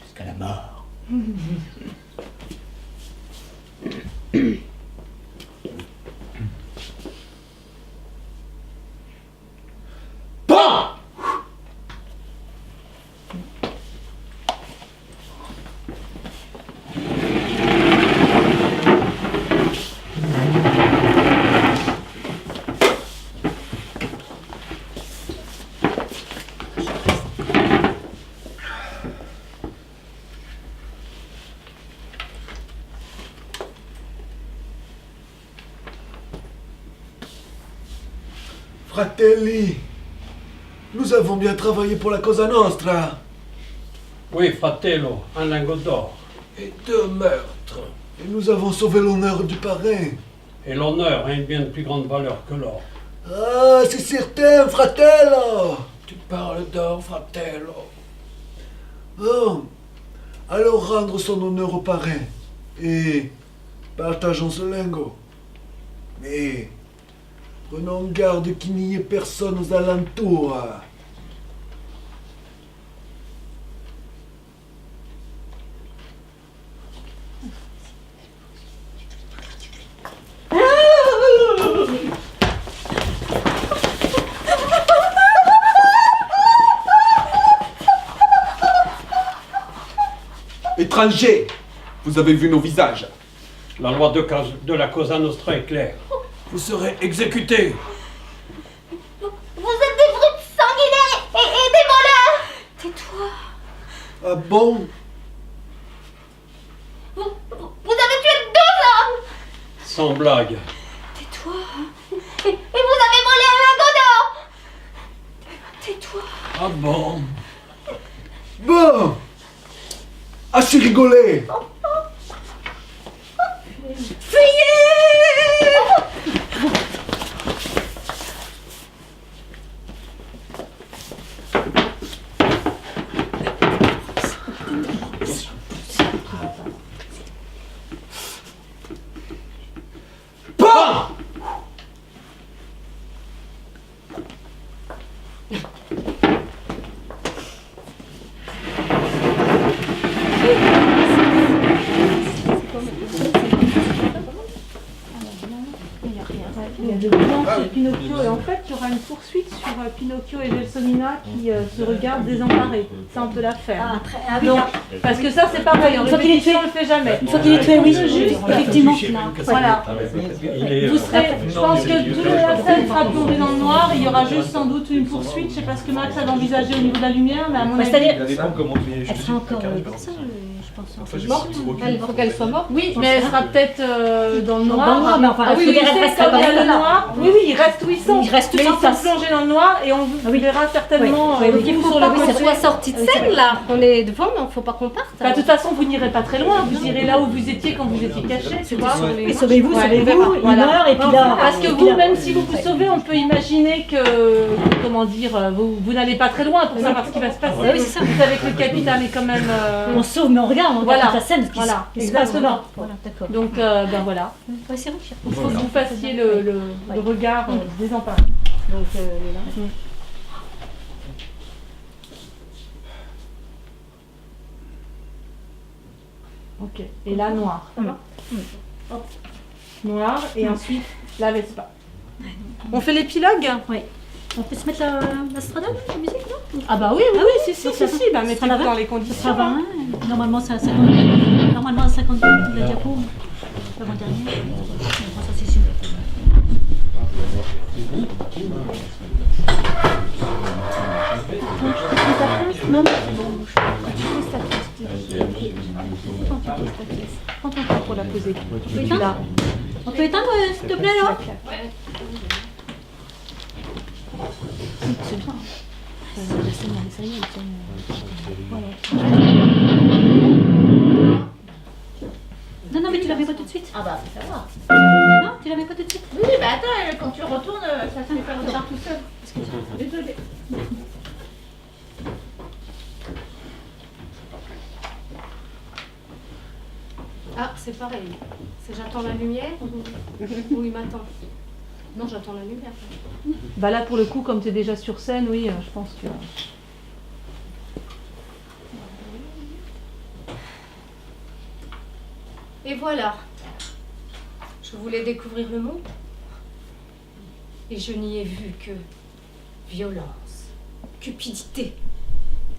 K: jusqu'à la mort. Pan!
N: Fratelli, nous avons bien travaillé pour la Cosa Nostra.
L: Oui, fratello, un lingot d'or.
N: Et 2 meurtres. Et nous avons sauvé l'honneur du parrain.
L: Et l'honneur a une bien plus grande valeur que l'or.
N: Ah, c'est certain, fratello. Tu parles d'or, fratello. Bon, alors rendre son honneur au parrain. Et partageons ce lingot. Mais prenons garde qu'il n'y ait personne aux alentours.
F: Étrangers, vous avez vu nos visages.
L: La loi de la Cosa Nostra est claire.
N: Vous serez exécutés.
A: Vous êtes des brutes sanguinaires et des voleurs. Tais-toi.
N: Ah bon?
A: Vous avez tué 2 hommes.
L: Sans blague.
A: Tais-toi. Et vous avez volé un lingot d'or. Tais-toi.
N: Ah bon? Bon. Assez rigolé.
A: Fuyez.
N: Pas.
C: Il y a de blanc sur Pinocchio et en fait il y aura une poursuite sur Pinocchio et Gelsomina qui se regardent désemparés. Ça on peut la faire.
E: Ah, après, ah oui,
C: Donc,
E: là.
C: parce que ça c'est pareil, en
E: Une fois qu'il est
C: répétition
E: tué.
C: on le fait jamais.
E: Une fois qu'il est tué, oui, effectivement.
C: Voilà. Vous serez, je pense que toute la scène sera plongée dans le noir, il y aura juste sans doute une poursuite, je sais pas ce que Max avait envisagé au niveau de la lumière, mais à mon avis...
E: C'est-à-dire,
C: elle
E: sera encore ça, je pense.
C: morte.
M: Il faut qu'elle soit morte.
C: Oui, mais elle sera peut-être dans le noir.
E: Dans le noir, mais enfin,
C: ah oui,
E: il faut
C: oui,
E: qu'elle reste
C: comme il y a
E: pas
C: le
E: là.
C: noir. Oui, oui, ils restent où ils sont.
E: Ils restent tous
C: mais
E: en
C: ils sont
E: face.
C: plongés dans le noir et on verra certainement
E: Oui, oui,
C: vous
E: il faut
C: sur
E: pas
C: le
E: que ça
C: côté.
M: soit sorti de scène là. On est devant, mais il ne faut pas qu'on parte.
C: Bah, de toute façon, vous n'irez pas très loin. Vous irez là où vous étiez quand vous étiez caché, tu vois.
E: Et sauvez-vous,
C: Ouais,
E: sauvez-vous,
C: voilà.
E: une heure, et puis là...
C: Parce que vous, même si vous vous sauvez, on peut imaginer que, comment dire, vous n'allez pas très loin pour savoir ce qui va se passer.
E: Oui, c'est ça.
C: Vous savez que le capitaine est quand même...
E: On sauve, mais on regarde
C: voilà.
E: la scène.
C: Voilà,
E: ce qui se passe,
C: exactement.
E: Voilà, d'accord.
C: Donc, ben voilà.
E: Ouais, c'est vrai.
C: Il faut que vous fassiez le regard désemparé. Donc, là. Ok. Et là, noir. Ça va Noir, et ensuite, la Vespa. On fait l'épilogue?
E: Oui. On peut se mettre la strada, la musique, non?
C: Ah bah oui, oui, oui, si, bah mettez-vous dans les conditions.
E: Ça va, hein. Normalement, c'est à 50. Normalement, à 50 la diapo. L'avant-dernière. Bon, ça, c'est sûr. Non, non,
C: Prends ton temps pour la poser.
E: Là. On peut éteindre, s'il te plaît, là? C'est bien. Ça y est, voilà. Non, non, mais tu la mets pas tout de suite.
M: Ah bah, ça va.
E: Non, tu la mets pas tout de suite.
M: Oui, bah attends, quand tu retournes, ça se fait faire le tout seul. Désolée. Ah, c'est pareil. C'est j'attends la lumière ou il m'attend? Non, j'attends la lumière.
C: Bah là, pour le coup, comme tu es déjà sur scène, oui, je pense que...
M: Et voilà. Je voulais découvrir le monde. Et je n'y ai vu que violence, cupidité,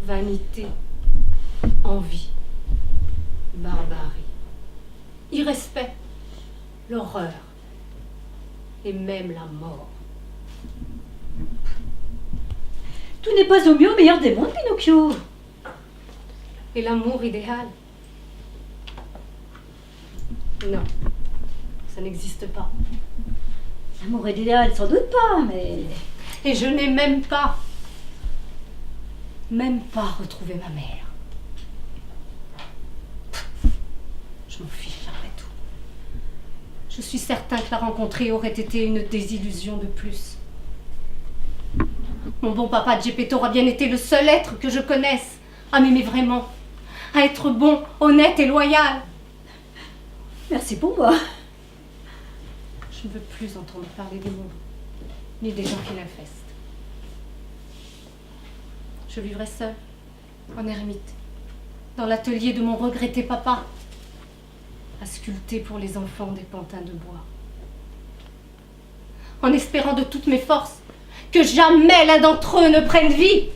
M: vanité, envie, barbarie, irrespect, l'horreur et même la mort.
E: Tout n'est pas au mieux au meilleur des mondes, Pinocchio.
M: Et l'amour idéal? Non, ça n'existe pas.
E: L'amour idéal, sans doute pas, mais
M: Et je n'ai même pas retrouvé ma mère. Je m'en fiche après tout. Je suis certain que la rencontrer aurait été une désillusion de plus. Mon bon papa Geppetto aura bien été le seul être que je connaisse à m'aimer vraiment, à être bon, honnête et loyal.
E: Merci pour moi.
M: Je ne veux plus entendre parler des mots, ni des gens qui l'infestent. Je vivrai seule, en ermite, dans l'atelier de mon regretté papa, à sculpter pour les enfants des pantins de bois. En espérant de toutes mes forces que jamais l'un d'entre eux ne prenne vie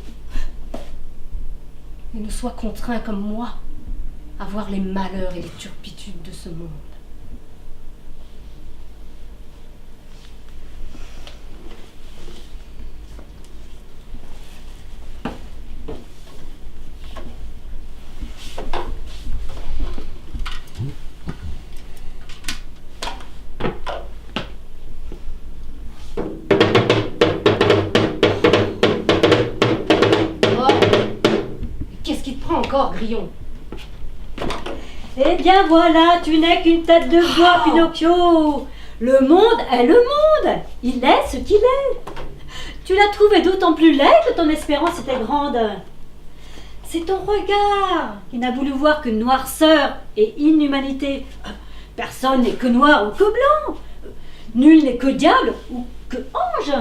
M: et ne soit contraint comme moi à voir les malheurs et les turpitudes de ce monde. Encore, Grillon.
E: Eh bien voilà, tu n'es qu'une tête de bois, Pinocchio. Le monde est le monde. Il est ce qu'il est. Tu l'as trouvé d'autant plus laid que ton espérance était grande. C'est ton regard qui n'a voulu voir que noirceur et inhumanité. Personne n'est que noir ou que blanc. Nul n'est que diable ou que ange.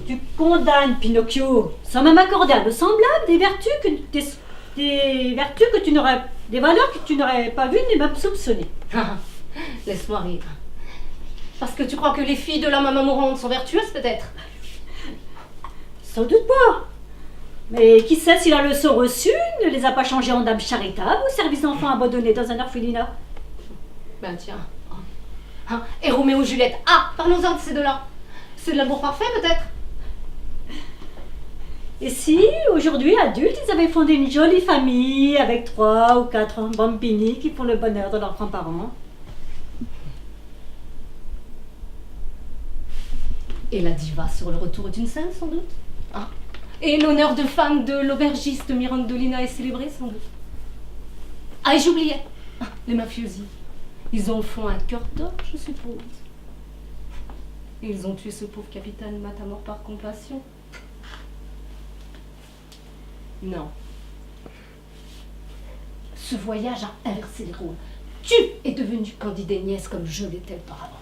E: Tu condamnes, Pinocchio, sans même accorder à de semblables des vertus des valeurs que tu n'aurais pas vues ni même soupçonnées.
M: Laisse-moi rire. Parce que tu crois que les filles de la maman mourante sont vertueuses, peut-être?
E: Sans doute pas. Mais qui sait si la leçon reçue ne les a pas changées en dames charitables ou service d'enfants abandonnés dans un orphelinat?
M: Ben tiens. Et Roméo et Juliette. Ah, parlons-en de ces deux-là. C'est de l'amour parfait, peut-être?
E: Et si, aujourd'hui, adultes, ils avaient fondé une jolie famille avec 3 ou 4 bambini qui font le bonheur de leurs grands-parents?
M: Et la diva sur le retour d'une scène, sans doute. Et l'honneur de femme de l'aubergiste Mirandolina est célébré, sans doute. Ah, et j'oubliais. Les mafiosi. Ils en font un cœur d'or, je suppose. Et ils ont tué ce pauvre capitaine Matamor par compassion. Non. Ce voyage a inversé les rôles. Tu es devenue Candide Agnès comme je l'étais auparavant.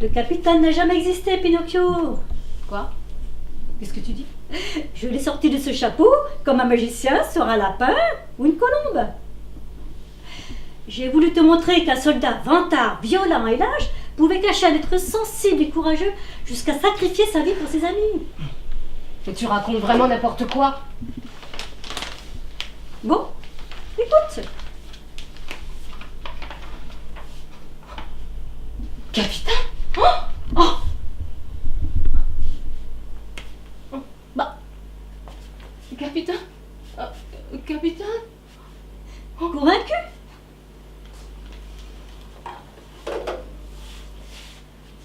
E: Le capitaine n'a jamais existé, Pinocchio.
M: Quoi? Qu'est-ce que tu dis?
E: Je l'ai sorti de ce chapeau comme un magicien sort un lapin ou une colombe. J'ai voulu te montrer qu'un soldat vantard, violent et lâche pouvait cacher un être sensible et courageux jusqu'à sacrifier sa vie pour ses amis.
M: Mais tu racontes vraiment n'importe quoi.
E: Bon, écoute.
M: Capitaine? Bah. Capitaine? Capitaine?
E: Convaincu?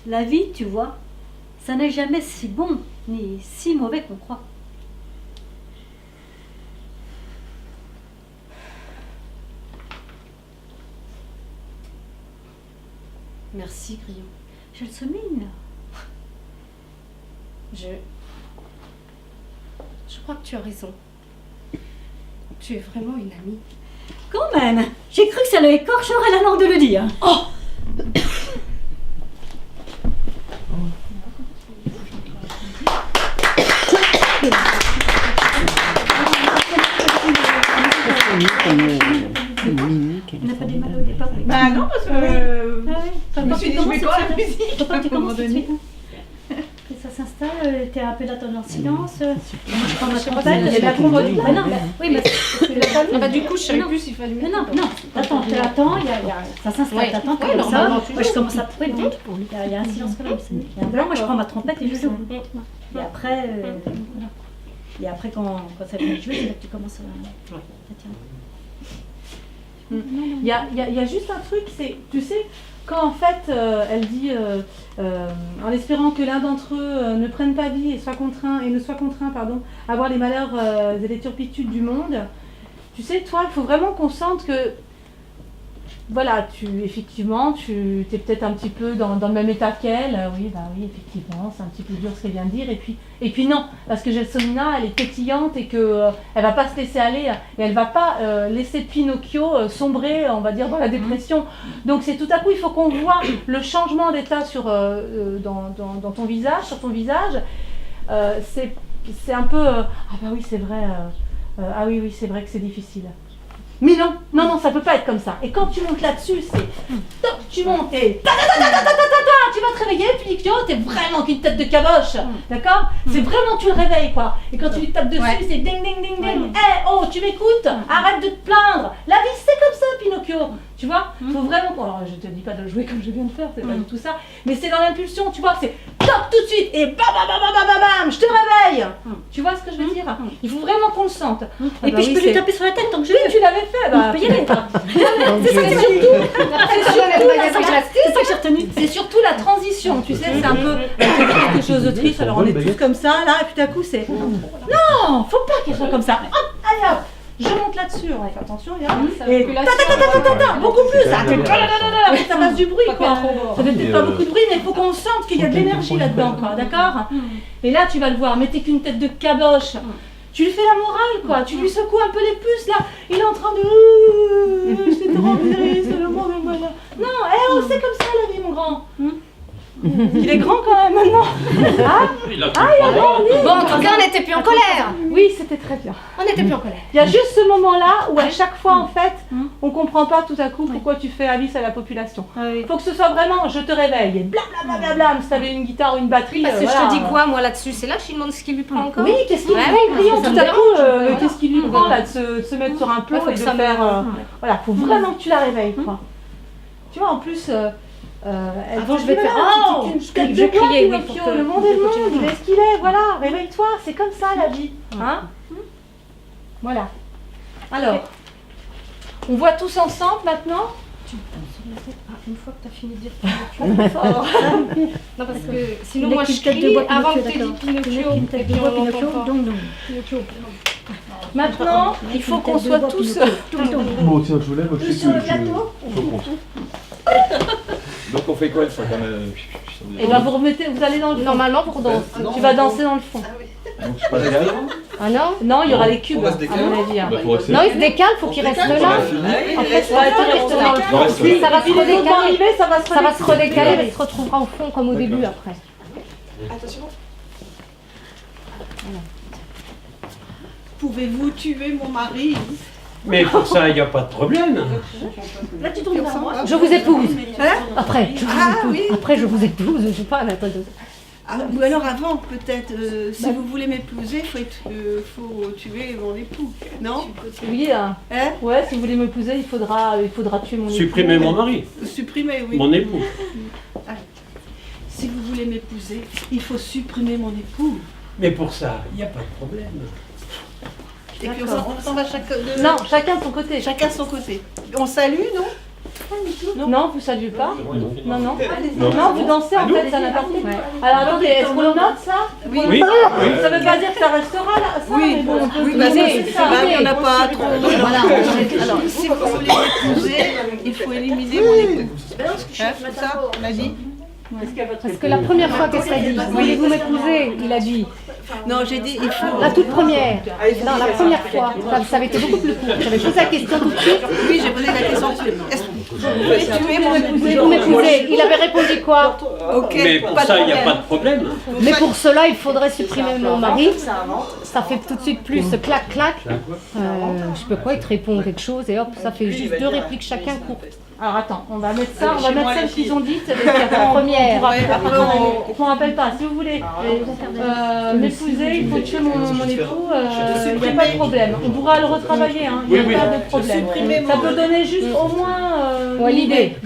E: La vie, tu vois, ça n'est jamais si bon ni si mauvais qu'on croit.
M: Merci, Grillon.
E: Je le souligne.
M: Je crois que tu as raison. Tu es vraiment une amie.
E: Quand même, j'ai cru que ça le écorcherait la langue de le dire.
M: Oh!
E: On n'a pas des mal au départ.
I: Bah non, parce que je me suis dit, je mets quoi la musique
E: Pourquoi tu commences tout de suite?
A: Et ça s'installe, t'es un peu là en silence. Moi, je prends ma
M: pas,
A: trompette.
M: il y a de la trompette.
A: Ah non, oui, mais
M: Du coup, je savais plus s'il fallait.
A: non, attends, ça s'installe,
M: Ouais.
A: t'attends
M: Ouais,
A: comme
M: normalement,
A: ça.
M: tu
A: Moi, je
M: joues.
A: commence à trouver le temps. Il y a un silence quand même. Il y a un blanc, moi, je prends ma trompette et je joue. Et après, voilà. Et après, quand ça vient de jouer, c'est là que tu commences à. Tiens.
C: Il y a juste un truc, c'est, tu sais, quand en fait elle dit, en espérant que l'un d'entre eux ne prenne pas vie et ne soit contraint, à voir les malheurs et les turpitudes du monde, tu sais, toi, il faut vraiment qu'on sente que, voilà, effectivement, tu es peut-être un petit peu dans le même état qu'elle. Oui, effectivement, c'est un petit peu dur ce qu'elle vient de dire. Et puis non, parce que Gelsomina, elle est pétillante et qu'elle elle va pas se laisser aller et elle va pas laisser Pinocchio sombrer, on va dire, dans la dépression. Donc c'est tout à coup, il faut qu'on voit le changement d'état dans ton visage, sur ton visage. C'est un peu, ah bah oui, c'est vrai. Ah oui, c'est vrai que c'est difficile. Mais non, ça peut pas être comme ça. Et quand tu montes là-dessus, c'est top, tu montes et tu vas te réveiller, Pinocchio, t'es vraiment qu'une tête de caboche, d'accord? C'est vraiment, tu le réveilles, quoi. Et quand tu lui tapes dessus, c'est ding, ding, ding, ding. Oh, tu m'écoutes? Arrête de te plaindre. La vie, c'est comme ça, Pinocchio. Tu vois? Faut vraiment... Bon, alors, je te dis pas de jouer comme je viens de faire, c'est pas du tout ça. Mais c'est dans l'impulsion, tu vois, c'est top tout de suite et bam, bam, bam, bam, bam, bam, je te réveille. Tu vois ce que je veux dire? Il faut vraiment qu'on le sente.
E: Et puis je peux lui taper sur la tête tant que je
C: veux. Oui, tu l'avais fait.
E: On peut y aller.
C: C'est surtout la transition, tu sais, c'est un peu quelque chose de triste. Alors on est tous comme ça, là, et puis tout à coup c'est... Non, faut pas qu'elle soit comme ça. Hop, allez hop. Je monte là-dessus, on fait attention, et beaucoup plus, ça fasse du bruit, quoi. Ça fait peut-être pas beaucoup de bruit, mais il faut qu'on sente qu'il y a de l'énergie là-dedans, quoi, d'accord? Et là, tu vas le voir, mais t'es qu'une tête de caboche. Tu lui fais la morale, quoi, tu lui secoues un peu les puces, là. Il est en train de... C'est trop triste, le monde est malade. Non, c'est comme ça la vie, mon grand. Il est grand quand même maintenant. Il a grandi.
M: Bon, en tout cas, on n'était plus en colère.
C: Oui, c'était très bien.
M: On n'était plus en colère.
C: Il y a juste ce moment-là où à chaque fois, en fait, on comprend pas tout à coup pourquoi tu fais avis à la population. Il faut que ce soit vraiment, je te réveille, et blablabla, si t'avais une guitare ou une batterie.
M: Parce que je te dis quoi, moi, là-dessus? C'est là que je lui demande ce qu'il lui prend encore.
C: Oui, qu'est-ce qu'il lui prend, tout à coup, qu'est-ce qu'il lui prend, là, de se mettre sur un plot et de faire... Voilà, faut vraiment que tu la réveilles, quoi. Tu vois, en plus...
M: Avant, je vais faire. Oh, je vais crier, oui, pour que
C: le monde est le monde, il est ce qu'il est, voilà, réveille-toi, c'est comme ça la vie. Hein? Voilà. Alors, on voit tous ensemble maintenant.
M: Tu me tapes sur la tête une fois que tu as fini de dire Pinocchio. Non, parce que sinon, moi je crie avant que tu aies dit Pinocchio. Et puis on l'entend pas. Pinocchio.
C: Maintenant, il faut qu'on soit tous.
N: Bon, tiens, je vous lève, je sais
C: sur le
N: que
C: plateau.
K: Donc on fait quoi une fois qu'on a...
C: Et bien vous allez dans le fond.
M: Normalement pour danser.
C: Tu vas danser dans le fond.
N: Donc je passe derrière.
M: Ah non?
C: Non, il y aura les cubes, à mon avis.
M: Non, il se décale, faut qu'il reste là.
C: Après, tu restes dans le fond.
M: Ça va se redécaler.
C: Ça va se redécaler.
M: Il se retrouvera au fond comme au début après.
G: Attention.
B: Pouvez-vous tuer mon mari?
L: Mais pour ça, il n'y a pas de problème.
B: Là, tu tournes vers moi.
M: Je vous épouse. Après, je vous épouse.
B: Oui.
M: Après, je vous épouse. Je sais pas,
B: ou alors avant, peut-être, si vous voulez m'épouser, faut tuer mon époux, non?
C: Oui, ouais, si vous voulez m'épouser, il faudra tuer mon époux.
L: Supprimer mon mari.
B: Supprimer, oui.
L: Mon époux.
B: Si vous voulez m'épouser, il faut supprimer mon époux.
L: Mais pour ça, il n'y a pas de problème.
B: Et puis on s'en va chacun de...
C: Non, chacun de son côté.
B: Chacun de son côté. On salue, non?
C: Non, vous saluez pas. Non, non. Non, vous dansez en fait, ça n'importe quoi. Alors attendez, est-ce qu'on note ça?
L: Oui.
C: Ça veut pas dire que ça restera là, ça, mais bon, on peut
B: oui, c'est ça. Il n'y en a pas trop. Voilà. Alors, si vous voulez m'épouser, il faut éliminer mon époux. C'est ça, on a dit?
M: Parce que la première fois qu'elle s'est dit, voulez-vous m'épouser? Il a dit.
B: Non, j'ai dit, il faut.
M: La toute première. Non, la première fois. Ça avait été beaucoup plus court. J'avais posé la question tout de suite.
B: Oui, j'ai posé la question tout de suite. Est-ce que vous voulez tuer mon époux?
M: Voulez-vous m'épouser? Il avait répondu quoi?
B: Ok.
L: Mais pour ça, il n'y a pas de problème.
M: Mais pour cela, il faudrait supprimer mon mari. Ça fait tout de suite plus clac, clac. Je sais pas quoi, il te répond quelque chose et hop, ça fait juste 2 répliques chacun courtes.
C: Alors attends, on va mettre ça, on va mettre celles qu'ils ont dites avec la première. On ne rappelle pas, si vous voulez m'épouser, il faut tuer mon époux, il n'y a pas de problème. On pourra le retravailler, il n'y a pas de problème. Ça peut donner juste au moins
M: l'idée.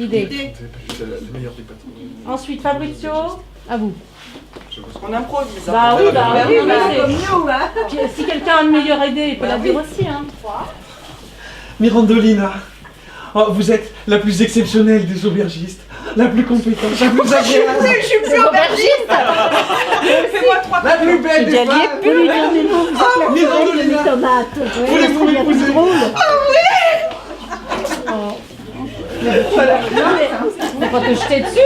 C: Ensuite, Fabrizio,
M: à vous.
I: On improvise.
C: Bah oui, si quelqu'un a une meilleure idée, il peut la dire aussi.
F: Mirandolina, Oh, vous êtes la plus exceptionnelle des aubergistes, la plus compétente, la plus agréable.
I: Je suis plus aubergiste. Fais-moi 3
F: La plus belle des femmes.
A: Vous lui dire, mais non, vous êtes la plus belle de mes tomates.
F: Voulez-vous m'épouser?
C: Faut pas te jeter dessus,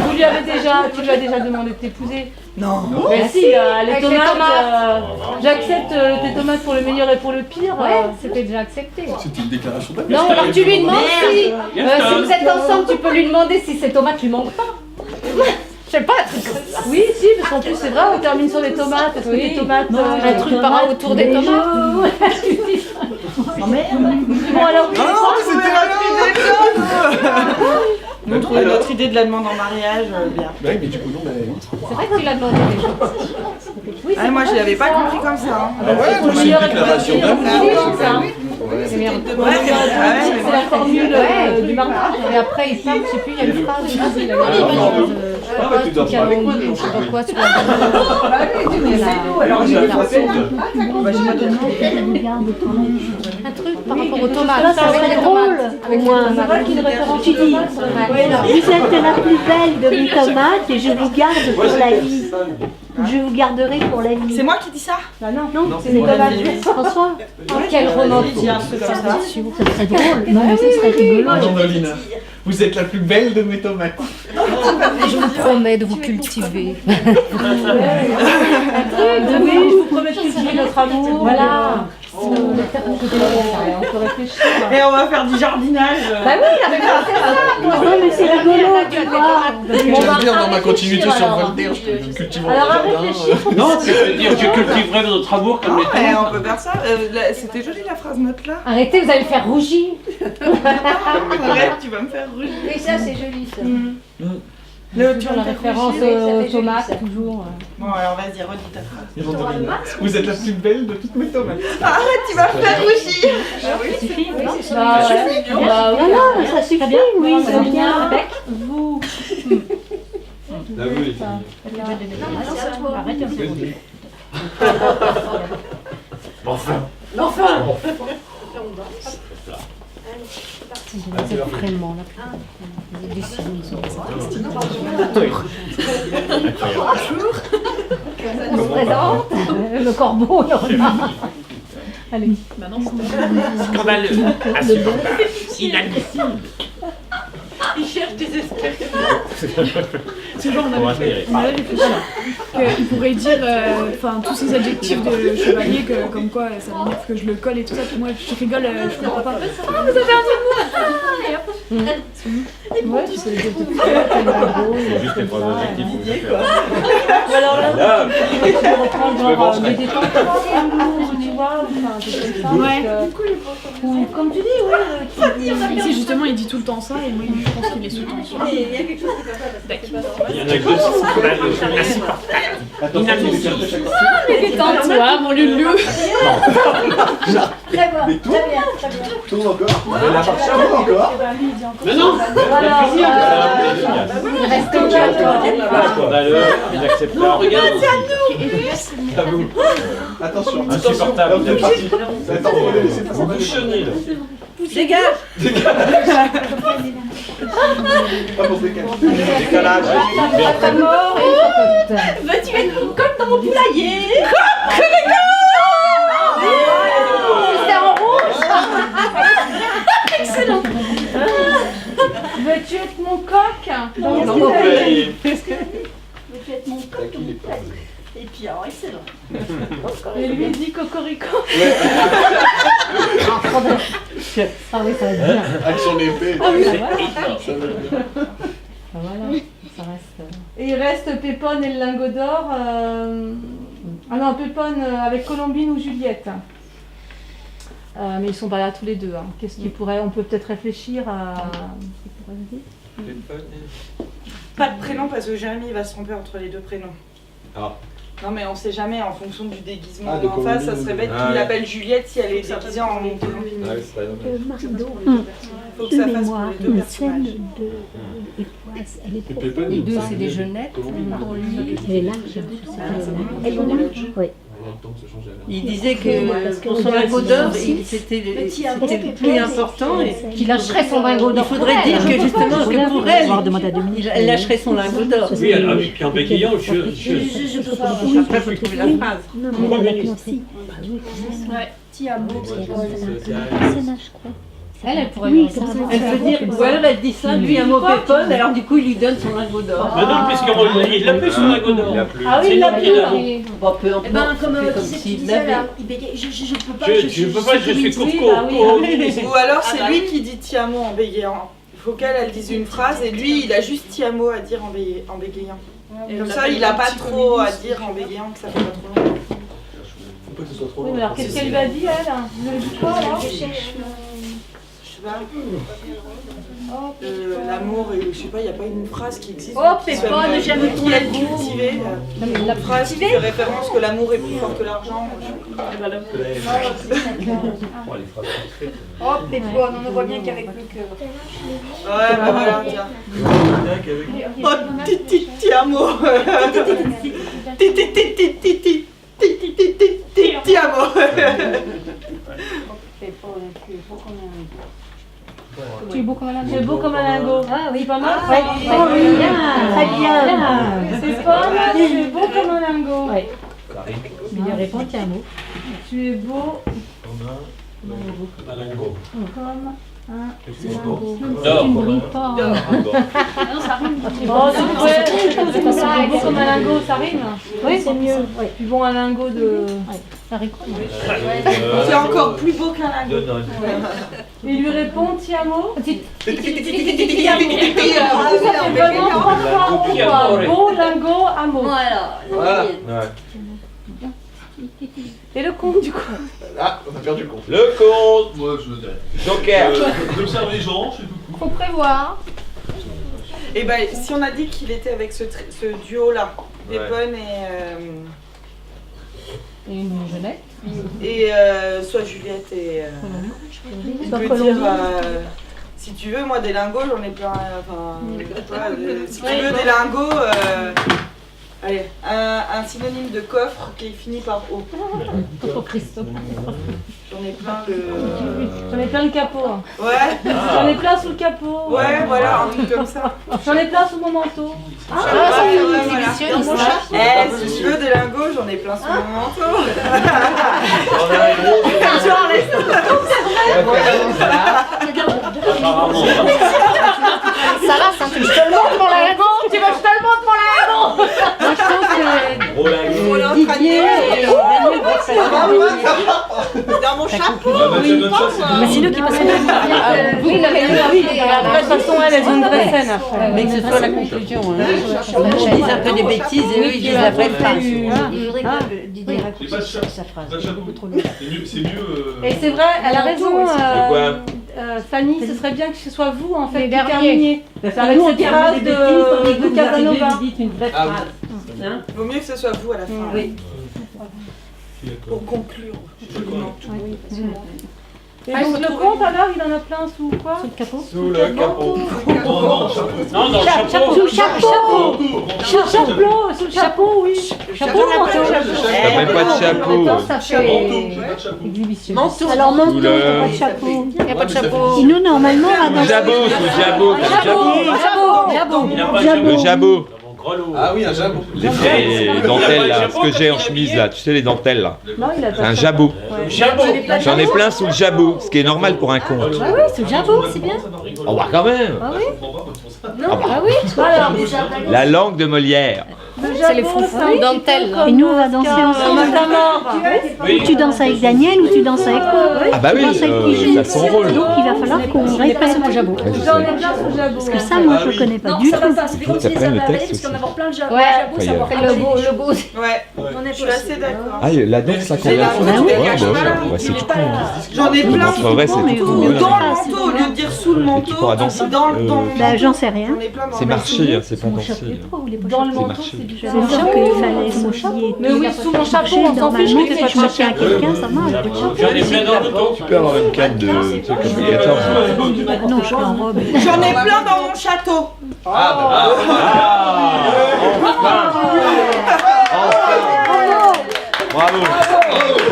C: tu lui avais déjà, tu lui as déjà demandé de t'épouser.
I: Non.
C: Mais si, les
M: Avec les
C: tomates,
M: tomates.
C: j'accepte tes tomates pour le meilleur et pour le pire.
M: Ouais, c'était déjà accepté.
F: C'est une déclaration d'amour.
M: Non, alors tu lui demandes si vous êtes ensemble, tu peux lui demander si ces tomates lui manquent pas. Je sais pas, un truc comme ça.
C: Oui, si, parce qu'en plus c'est vrai, on termine sur les tomates. Est-ce que
M: Oui.
C: les tomates.
M: Un truc par un autour des tomates.
A: Oh merde.
C: Bon, alors, oui,
I: On trouve notre idée de la demande en mariage bien.
F: Bah oui, mais du coup, non,
M: C'est vrai que tu l'as demandé déjà. Oui,
I: Ah, moi je l'avais pas compris comme ça. Hein.
F: Ah ouais,
C: pour le
F: c'est
C: meilleur
F: une
C: et pour le
F: déclaration
C: pire.
F: d'amour.
C: C'est ça. C'est bien. C'est la formule du mariage. Et après, il parle, je sais plus, il y a une phrase. Je sais pas, il y a une phrase.
F: Ah, tu dois parler avec moi.
M: Je sais pas quoi, sur la un truc par rapport aux tomates.
A: Ça serait drôle, au moins.
C: C'est vrai qu'il référence
A: Tu dis, vous êtes la plus belle de mes tomates et je vous garde pour la vie. Je vous garderai pour la vie.
I: C'est moi qui dis ça?
C: Bah non,
A: c'est les tomates. François,
M: Quel romantique.
A: ça serait drôle. Non, mais ça serait rigolo.
F: Mandolina, vous êtes la plus belle de mes tomates.
M: Je vous promets de vous cultiver.
C: Oui, je vous promets de cultiver notre amour. Voilà. On peut réfléchir.
I: Et on va faire du jardinage.
M: Bah oui, avec ça.
A: Non, mais c'est rigolo, tu vois.
F: J'aime bien dans ma continuité sur Voltaire, je peux cultiver mon
C: Alors, à
F: jardin.
C: réfléchir.
L: Non, tu peux dire tu cultiverais notre amour comme les
I: Ouais,
L: tomates.
I: on peut faire ça. C'était joli la phrase note là.
M: Arrêtez, vous allez me faire rougir.
I: Arrête, tu vas me faire rougir.
M: Oui, ça c'est joli ça.
C: Toujours la référence aux tomates, toujours.
I: Bon, alors vas-y, redis ta phrase.
F: Mandolina, vous êtes la plus belle de toutes mes tomates.
I: Arrête, tu vas me faire rougir.
C: Ça suffit, non
A: Ça suffit, oui, c'est bien.
C: Vous.
K: Là, vous, les filles.
C: Arrête un peu.
L: Enfin.
M: C'est vraiment la plus belle. On se présente. Le corbeau, il y en a.
C: Allez.
J: Scandaleux, insupportable, inadmissible.
G: Il cherche désespérément.
L: C'est genre, on va espérer.
G: Il pourrait dire tous ces adjectifs de chevalier comme quoi ça m'énerve que je le colle et tout ça, puis moi je rigole, je comprends pas. Ah, vous avez un humour.
C: Ouais, tu sais,
L: C'est juste les trois adjectifs.
C: ou alors là,
L: Là,
C: tu peux reprendre genre des détentes, tu vois, enfin, des trucs comme ça.
G: Ouais.
C: Ou comme tu dis, ouais.
G: Si justement il dit tout le temps ça, et moi je pense qu'il est sous tension.
L: il y en a que deux.
J: Scandaleux, insupportable, inadmissible.
G: Mais détends-toi, mon Lulu.
A: Très bon,
N: Mais tout
A: très bien.
N: Tourne encore. Elle a marché encore.
L: Mais non.
M: Il reste que
L: Scandaleux, inacceptable. Non, regarde.
N: À vous. Attention.
L: Insupportable.
N: Là, vous êtes parti. Attends, on va les laisser passer.
L: Vous bouchonnez là.
I: Dégage.
N: Pas pour se décaler.
K: Décalage.
C: Ta mort et une cocotte.
G: Veux-tu être comme dans mon poulailler?
C: C'est en rouge. Excellent. Veux-tu être mon coq?
L: Non, mais-
A: Veux-tu être mon coq ou mon père? Et puis alors, excellent.
C: Et lui il dit cocorico.
M: Ah oui, ça va être bien.
F: Avec son épée.
C: Ah oui,
F: Ça va bien.
M: Voilà, ça reste.
C: Et il reste Pépone et le lingot d'or. Ah non, Pépone avec Colombine ou Juliette. Mais ils sont pas là tous les deux. Hein. Qu'est-ce qui pourrait... On peut peut-être réfléchir à...
I: Pas de prénom parce que Jérémy va se tromper entre les deux prénoms.
K: Ah.
I: Non mais on sait jamais en fonction du déguisement
N: Ah, de
I: en face, ça
N: Colombine.
I: serait bête
K: Ah,
I: qu'il
K: ouais.
I: l'appelle Juliette si elle est déguisée en Colombine.
K: Ah oui, c'est pas dommage.
I: Faut que
A: De
I: ça fasse pour
A: mémoire,
I: les deux
A: une
I: personnages.
A: scène de époisse. Elle est profonde.
M: Les deux, c'est des jeunettes.
A: Elle est large. Elle est large. Oui.
B: Il disait que pour son lingot d'or, c'était plus important et
M: Qu'il lâcherait son lingot
B: il
M: d'or.
B: faudrait dire que justement que pour elle, elle lâcherait son lingot d'or.
L: Oui, puis en bégayant, je
A: peux pas.
B: Après, il faut trouver la phrase.
A: Non, mais la aussi. Ouais, ti amo.
M: Elle pourrait
A: Oui,
M: dire
A: comme
M: ça.
A: ça.
B: Elle peut dire, ou alors elle dit ça, lui un mot péponne, alors du coup il lui donne son lingot d'or.
L: Mais non, puisqu'il l'a plus son lingot d'or.
B: Ah oui, il l'a plus. Bon, peu
A: Eh ben,
B: importe,
A: comme
B: c'est comme
A: qui c'est qui
B: s'il
A: disait
B: l'avait.
A: là, il bégayait. Je peux pas.
L: Je peux pas, je suis court.
I: Ou alors c'est lui qui dit ti amo en bégayant. Il faut qu'elle dise une phrase et lui il a juste ti amo à dire en bégayant. Comme ça il a pas trop à dire en bégayant que ça fait pas trop long.
C: Oui, mais alors qu'est-ce qu'elle lui a dit, elle? Vous avez dit quoi, alors?
I: Je sais pas. L'amour, et je sais pas, il n'y a pas une phrase qui existe.
A: Oh, Pépone, j'aime
I: qui l'a
A: beaucoup.
I: cultivée. La phrase qui fait référence que l'amour est plus fort que l'argent.
A: Oh, Pépone, on ne voit bien qu'avec le cœur.
I: Ouais, bah voilà, tiens. Oh, ti amo. Ti amo.
C: Tu es beau comme un lingot. Tu es beau comme un lingot. Ah oui, pas mal.
A: Ouais. Oh, oui, bien, très bien.
C: C'est pas mal, tu es beau comme un lingot.
M: Ouais. Il lui répond tiens un mot.
C: Tu es beau
L: Un lingot.
C: comme un lingot.
L: D'or.
C: Tu ne brilles pas.
A: Non, ça rime.
C: Oh, c'est vrai. Tu es beau comme un lingot, ça rime.
M: Oui, c'est mieux.
C: Tu es bon un lingot de...
M: Haricot.
I: C'est encore plus beau qu'un lingot.
C: Il lui répond ti amo.
I: Ti
C: Ça fait vraiment 3 fois en quoi. Beau, lingot, amo.
A: Voilà.
C: Et le compte du coup.
F: Ah, on a perdu le compte.
K: Le compte.
F: Moi, je le dirais.
K: Joker.
L: J'observe les gens, je sais tout.
M: Faut prévoir.
I: Et ben, si on a dit qu'il était avec ce duo-là, Pépone
M: Et une jeunette.
I: et soit Juliette et... il peut dire, si tu veux, moi des lingots, j'en ai plein. Enfin, si tu veux des lingots, allez, un synonyme de coffre qui finit par O.
M: Coffre Christophe.
I: J'en ai plein
C: J'en ai plein le capot.
I: Ouais.
C: J'en ai plein sous le capot.
I: Ouais, voilà, un truc comme ça.
C: J'en ai plein sous mon manteau.
I: Ça fait une exhibitionniste. Si tu veux des lingots, j'en ai plein sous mon manteau.
M: Sarah, ça fait je te le montre mon lingot. Tu veux que je te le montre mon lingot?
B: Moi je pense que Didier et
I: dans mon chapeau.
M: Mais c'est nous qui passons
C: Oui, après, de toute façon, elles ont une vraie scène après.
B: mais que ce soit la conclusion. Je dis un peu des bêtises et eux ils disent la vraie phrase.
A: Il voudrait que Didier
L: J'ai pas de
A: raccourcisse sa phrase.
L: Pas de chapeau. C'est mieux.
C: Et c'est vrai, elle a raison,
K: quoi
C: Fanny, ce serait bien que ce soit vous en fait
M: Les
C: qui
M: derniers.
C: terminiez. Avec cette phrase de Casanova.
B: une vraie
F: Ah oui.
B: phrase. Hein?
I: Vaut mieux que ce soit vous à la fin.
B: Oui.
I: Pour conclure.
C: Et donc le compte alors, il en a plein sous quoi?
M: Sous le capot.
K: Sous le capot.
L: Non, chapeau. Non, dans le chapeau.
C: Sous le chapeau. Sous le chapeau, sous le chapeau, oui.
M: Chapeau, manteau.
K: T'as même pas de chapeau.
M: Ça fait
C: Exhibition.
A: Alors, manteau,
K: Sous
A: t'as
K: le-
A: pas de chapeau.
M: Il n'y a pas de chapeau.
A: Nous, normalement, on va
K: Le jabot, le jabot. T'as le jabot.
C: Jabot.
L: Il n'a pas de
A: Jabot.
K: Le jabot.
L: Grelot.
F: Ah oui, un jabot.
K: J'ai fait les dentelles là, ce que j'ai en chemise là, tu sais les dentelles là.
C: Non, il a
K: C'est un jabot.
L: Jabot.
K: J'en ai plein sous le jabot, ce qui est normal pour un conte.
M: Ah oui, c'est le jabot, c'est bien.
K: On va quand même.
M: Ah oui.
K: Ah bah,
M: Ah oui.
C: Alors,
K: la langue de Molière.
M: C'est les froufrous dentelles.
A: Et nous, on va danser ensemble.
L: Oui.
A: Tu danses avec Daniel ou tu danses avec quoi?
K: Ah bah oui,
A: Tu danses avec qui?
K: ça a son rôle.
A: Donc il va falloir qu'on
M: Je n'ai pas
A: répète.
M: sur mon jabot.
K: Ouais, je
C: j'en ai
K: sais.
C: bien sous le jabot.
A: Parce que ça, moi, je connais pas du tout.
K: Faut que t'apprennes le texte aussi.
A: plein de jabos.
M: Ouais,
K: Enfin, il y a-
M: le beau.
I: Ouais, je suis assez d'accord.
K: Ah, la danse là qu'on vient de faire. Ouais, c'est tout con.
I: J'en ai
K: Je
I: plein.
K: montrerai, c'est tout con.
I: Ou
K: Ouais.
I: dans le manteau, au lieu de dire sous le manteau,
K: pourras danser.
I: dans le
A: Bah, j'en sais rien.
I: J'en ai plein dans
K: C'est
I: le
K: marcher, hein, c'est pas danser.
C: Dans le
K: C'est
C: manteau,
K: marché.
C: c'est du
A: C'est
C: jabot.
A: sûr qu'il fallait s'habiller.
C: Mais oui, sous mon chapeau, on s'en fiche,
A: Normalement,
C: mais
A: quand tu marches à quelqu'un, ça marche.
L: J'en ai plein dans le dos.
K: Tu peux avoir une canne de, tu sais, comme les 14.
A: Non, je suis en robe.
I: J'en ai plein dans mon château.
K: Bravo.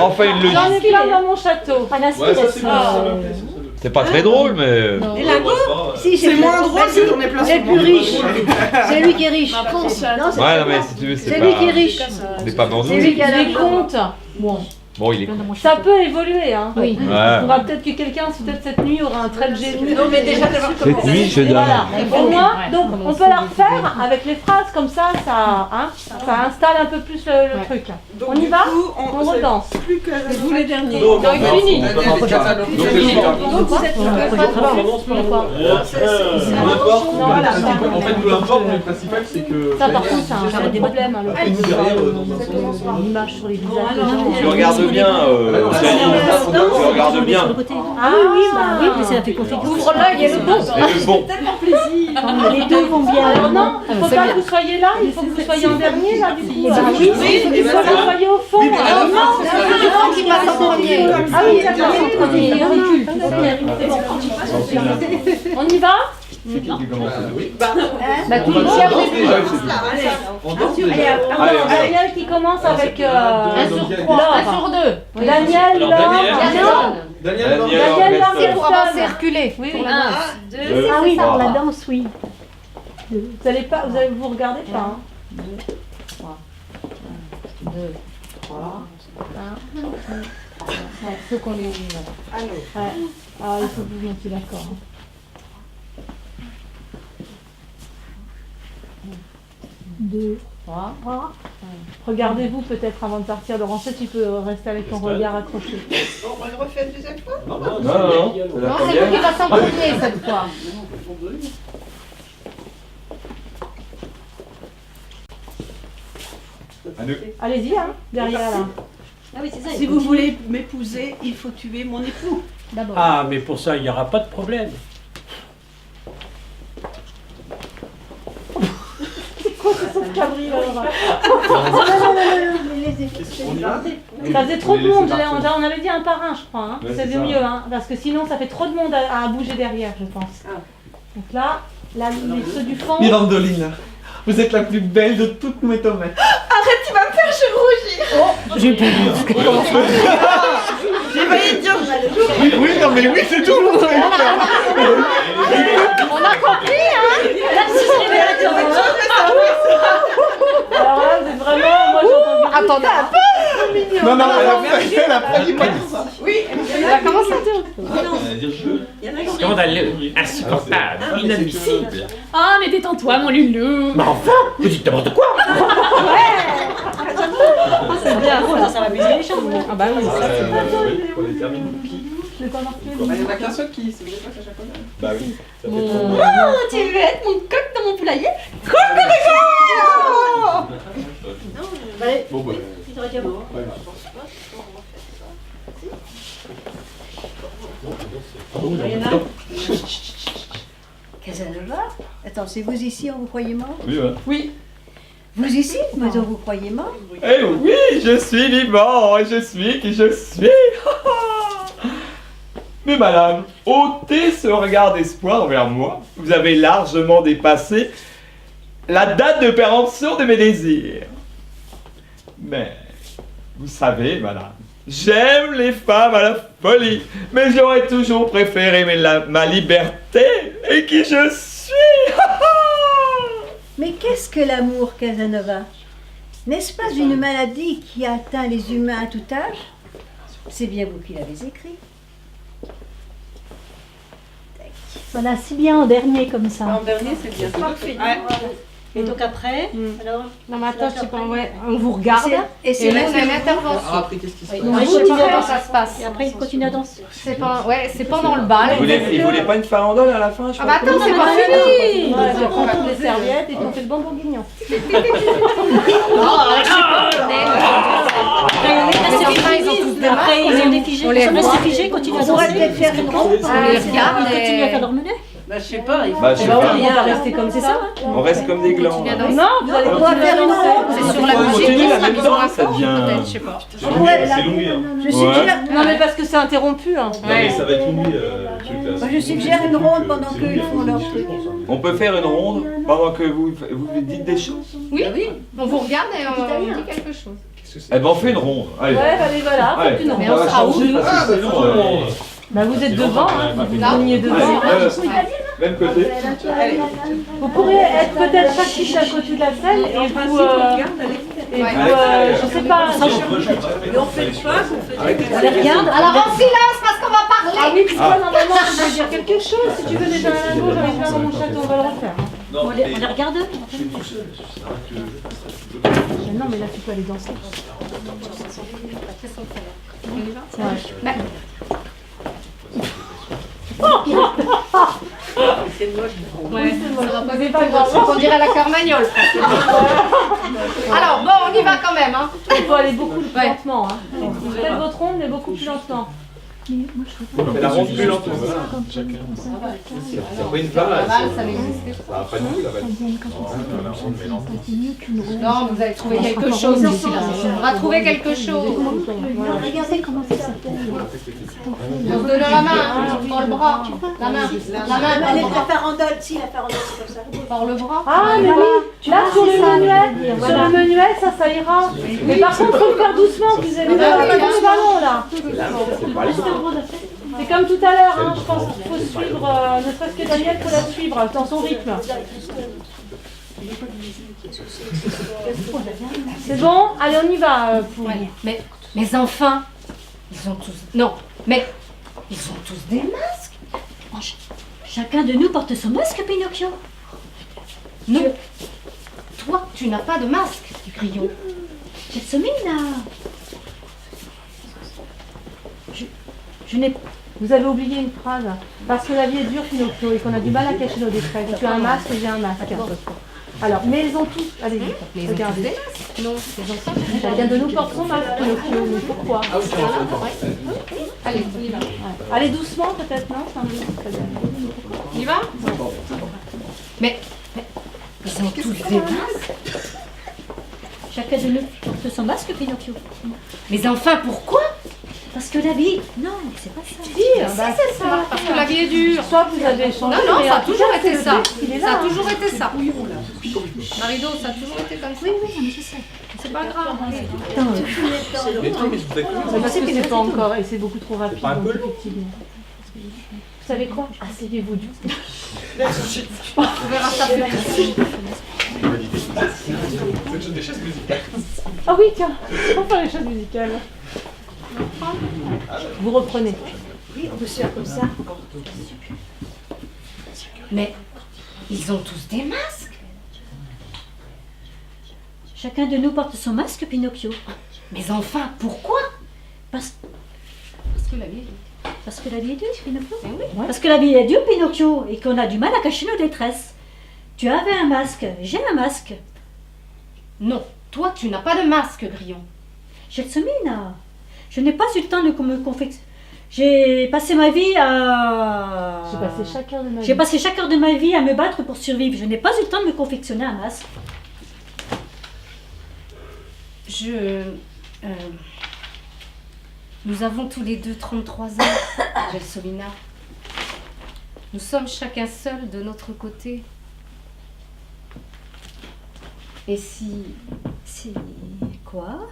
K: enfin une logique.
C: J'en ai plein dans mon château.
E: Ah, là,
F: Ouais, ça c'est bien,
C: Ah.
F: ça me plaît.
K: C'est pas très drôle, mais.
B: Et Lingot Si,
I: C'est moins drôle que j'en ai plein
B: C'est le plus riche. C'est lui qui est riche.
G: Après, on se
B: Non, c'est
K: Ouais, non, mais si tu veux, c'est
B: c'est
K: pas.
B: lui qui est riche.
K: C'est pas vendu.
B: C'est lui qui a
C: Les
B: la
C: comptes. Bon,
K: Bon, il est.
C: ça peut évoluer, hein.
M: Oui.
C: On
K: Ouais.
C: pourra peut-être que quelqu'un, peut-être cette nuit, aura un trait de génie.
I: Non, mais déjà, d'avoir
K: Cette nuit, je donne.
C: Voilà. Au moins, donc,
M: Ouais.
C: on peut la refaire avec les phrases comme ça, ça installe un peu plus le truc.
I: Donc,
C: On y
I: du
C: va
I: coup,
C: On redanse.
I: Plus que
B: C'est vous les derniers.
H: Donc,
C: Non, il finit.
F: Daniel et Casanova.
C: Donc, vous êtes quoi
F: Peu importe,
C: Non, voilà, ça.
F: en fait, peu importe, mais le principal c'est que.
C: Ça, par contre, ça a des problèmes. Hein,
F: Après, nous derrière, dans un sens.
C: l'image sur les visages des gens.
K: Tu regardes bien, Janine. Tu regardes bien.
E: Ah oui, bah oui, mais c'est la plus configuration.
B: Ouvre l'œil et le bon.
K: Et le bon.
E: Les deux vont bien.
C: Alors non, il faut pas que vous soyez là, il faut que vous soyez en dernier là du coup.
E: Bah oui,
C: il faut que vous soyez au fond.
F: Oui, mais à la fin, c'est ça.
B: C'est le bon qui passe en premier.
C: Ah oui, d'accord. Il recule. On y va?
F: Oui.
C: Bah tout le monde.
F: On danse déjà.
C: Daniel qui commence avec
M: Un sur trois,
C: Laure.
M: un sur deux.
C: Daniel,
J: Alors,
C: Laure,
J: Daniel.
C: Daniel, Laure,
M: C'est pour avancer,
C: Kirsten.
M: reculer.
C: Oui,
M: Pour
C: oui.
M: la danse.
E: Ah oui, pour la danse, oui.
C: Vous allez pas, vous regardez pas. Hein.
M: 2, 3, 1. Ouais, faut qu'on les.
C: Ouais. Ah, il faut que vous montiez d'accord. Hein. 2, 3. Regardez-vous peut-être avant de partir. Laurence, tu peux rester avec ton regard accroché.
I: On va le refaire une deuxième fois.
K: Non,
M: Non, c'est vous qui passe en premier cette fois.
C: Allez-y, hein, derrière là.
E: Ah oui, c'est ça.
B: Si vous voulez m'épouser, il faut tuer mon époux.
E: D'abord.
L: Ah, mais pour ça, il n'y aura pas de problème.
C: Cabri, ça faisait trop de monde, on avait dit un par un, je crois. Hein.
K: Ouais,
C: c'est
K: c'est
C: le
K: ça.
C: mieux, hein, parce que sinon ça fait trop de monde à bouger derrière, je pense. Donc là, ceux du fond.
F: Mirandolina, vous êtes la plus belle de toutes mes tomates.
I: Arrête, tu vas me faire rougir.
C: J'ai pas dit.
I: J'ai failli dire.
F: Oui, non, mais oui, c'est tout.
M: On a compris, hein.
C: Alors là, vous êtes vraiment. Moi, j'entends.
M: Attendez un peu.
F: Non, non, elle a failli pas dire ça.
I: Oui,
M: Elle va commencer à dire.
J: Scandaleux, insupportable, inadmissible.
G: Ah, mais détends-toi, mon loulou.
J: Mais enfin, vous dites n'importe quoi.
E: C'est bien, ça va amuser les gens.
C: Ah bah oui, ça c'est pas
K: On les termine.
C: Je l'ai pas marqué.
F: Il n'y en a qu'un seul qui se met pas à chaque fois.
K: Bah oui. Ça fait
E: Oh, tu veux être mon coq dans mon poulailler?
F: Bon, bah.
B: Casanova? Attends, c'est vous ici, on vous croyez mort?
K: Oui, ouais.
C: Oui.
B: Vous ici, mais on vous croyez mort?
K: Eh oui, je suis vivant, je suis qui je suis. Mais madame, ôtez ce regard d'espoir envers moi. Vous avez largement dépassé la date de péremption de mes désirs. Mais, vous savez, madame, j'aime les femmes à la folie, mais j'aurais toujours préféré ma liberté et qui je suis.
B: Mais qu'est-ce que l'amour, Casanova? N'est-ce pas une maladie qui atteint les humains à tout âge? C'est bien vous qui l'avez écrit.
E: Voilà, si bien en dernier comme ça.
I: En dernier, c'est bien. Parfait.
E: Et donc après, alors.
M: Non, mais attends, je sais pas, ouais, on vous regarde.
B: Et c'est
M: Et là,
B: là
M: on a une intervention.
F: Ah, après, qu'est-ce qui se passe?
E: Non,
M: Je
E: je
M: sais
E: continue
M: pas
E: à
M: comment
E: danser.
M: ça se passe.
E: Et après, il continue à danser.
M: C'est pendant le bal.
K: Il voulait pas une farandole à la fin, je
M: Ah bah
K: crois.
M: attends, c'est pas fini.
C: Ouais, je prends toutes les serviettes et puis on fait le bon bourguignon.
M: Les enfants, ils ont tous des mains.
E: Après, ils ont des figés.
M: On les
E: Ils sont restés
M: revoit.
E: figés, continuent à
B: On pourrait
E: danser.
B: peut-être faire une ronde.
M: On les regarde
E: Ils continuent à
M: et...
E: faire leur menet.
I: Bah, je sais pas.
K: Bah, je sais
C: Bah
K: pas.
C: oui, on va rester comme c'est ça.
K: On reste comme des glands.
M: Continue à danser.
C: Non, vous allez
B: On va
C: continuer à
B: faire une
C: danser.
B: ronde.
M: C'est sur la
K: On
M: musique,
K: continue la
M: ils
K: même
M: ont
K: danse,
M: un
K: ça
M: fond,
K: devient-
M: peut-être, je sais pas.
B: On pourrait la-
H: C'est longué, hein.
B: Je suggère,
C: Non, mais parce que c'est interrompu. Hein.
H: Non, mais ça va être longué, le truc là.
B: moi, je suggère une ronde pendant qu'ils font leur truc.
K: On peut faire une ronde pendant que vous dites des choses.
M: Oui, on vous regarde et on dit quelque chose.
K: Eh ben on fait une ronde. Allez.
C: Ouais, allez, voilà,
K: Allez.
C: faites une ronde.
K: Mais on sera où, nous?
C: Ah, bah,
K: Sinon,
C: bah, vous êtes devant, hein, vous gagnez devant.
K: Même côté.
C: Vous pourrez être peut-être chacune d'un côté de la scène et vous, je sais pas.
B: Mais on fait quoi?
C: Regarde.
M: Alors en silence parce qu'on va parler.
C: Ah oui, puis toi, normalement, tu veux dire quelque chose. Si tu veux déjà un lingot, j'en ai plein dans mon château, on va le refaire.
E: On les regarde.
C: Non, mais là, tu peux aller danser.
M: Ouais.
B: C'est moche.
M: Ouais, ça va
C: C'est pas grave.
M: On dirait la Carmagnole. Alors, bon, on y va quand même. Hein.
C: Il faut aller beaucoup plus lentement. Hein. Faites votre ronde, mais beaucoup plus lentement.
K: On fait la ronde plus lentement.
D: Chacun.
K: C'est pas une
M: La
K: valse.
M: valse, ça n'existe pas.
K: Ah, pas du tout la valse.
M: Non, vous allez trouver quelque chose d'ici là. On va trouver quelque chose.
A: Regardez comment ça s'appelle.
M: On se donne la main, hein. Par le bras. La main. La main, par le bras.
A: La farandole, si, la farandole, c'est comme ça.
M: Par le bras.
C: Ah, mais oui, là, sur le menuet, ça ira. Mais par contre, faut le faire doucement, vous avez le ballon, là. C'est comme tout à l'heure, hein, je pense qu'il faut suivre, ne serait-ce que Daniel faut la suivre dans son rythme. C'est bon? Allez, on y va.
M: Mais enfin, ils ont tous... Non, mais ils ont tous des masques.
E: Chacun de nous porte son masque, Pinocchio.
M: Non. Toi, tu n'as pas de masque, Grillon.
E: Gelsomina. Je n'ai...
C: Vous avez oublié une phrase. Parce que la vie est dure, Pinocchio, et qu'on a du mal à cacher nos détresse. Tu as un masque, j'ai un masque. Alors, mais ils ont tous... Allez,
M: Mais
C: regardez.
M: Non, les enfants.
C: Chacun de nous porte son masque, Pinocchio. Mais pourquoi?
M: Allez, on y va.
C: Allez doucement, peut-être, non?
M: On y va? Mais ils ont tous des masques.
E: Chacun de nous porte son masque, Pinocchio.
M: Mais enfin, pourquoi?
E: Parce que la vie... Non, c'est pas ça.
M: C'est ça, parce que la vie est dure.
C: Soit vous avez changé,
M: Non,
C: mais
M: ça a
C: en tout
M: toujours
C: cas,
M: été
C: c'est
M: ça.
C: le texte, il est là,
M: Ça a
C: hein.
M: toujours été ça. Marido, ça a toujours été comme ça.
E: Oui, mais je sais.
M: C'est pas grave.
C: Je sais qu'il n'est pas encore, et c'est beaucoup trop rapide.
K: pas un
C: donc
K: peu long.
C: effectivement. Vous savez quoi? Asseyez-vous du coup.
M: On verra ça plus tard.
D: C'est des chaises musicales.
C: Ah oui, tiens, on va faire les choses musicales. Vous reprenez.
A: Oui, on peut se faire comme ça.
M: Mais ils ont tous des masques.
E: Chacun de nous porte son masque, Pinocchio.
M: Mais enfin, pourquoi?
E: Parce
M: que la vie est dure.
E: Parce que la vie est dure, Pinocchio.
M: Eh oui.
E: Parce que la vie est dure, Pinocchio, et qu'on a du mal à cacher nos détresses. Tu avais un masque, j'ai un masque.
M: Non, toi tu n'as pas de masque, Grillon.
E: Gelsomina, je n'ai pas eu le temps de me confectionner. J'ai passé ma vie à...
C: J'ai passé chaque heure de ma vie.
E: J'ai passé chaque heure de ma vie à me battre pour survivre. Je n'ai pas eu le temps de me confectionner un masque.
M: Nous avons tous les deux 33 ans, Gelsomina. Nous sommes chacun seul de notre côté. Et si...
E: Quoi?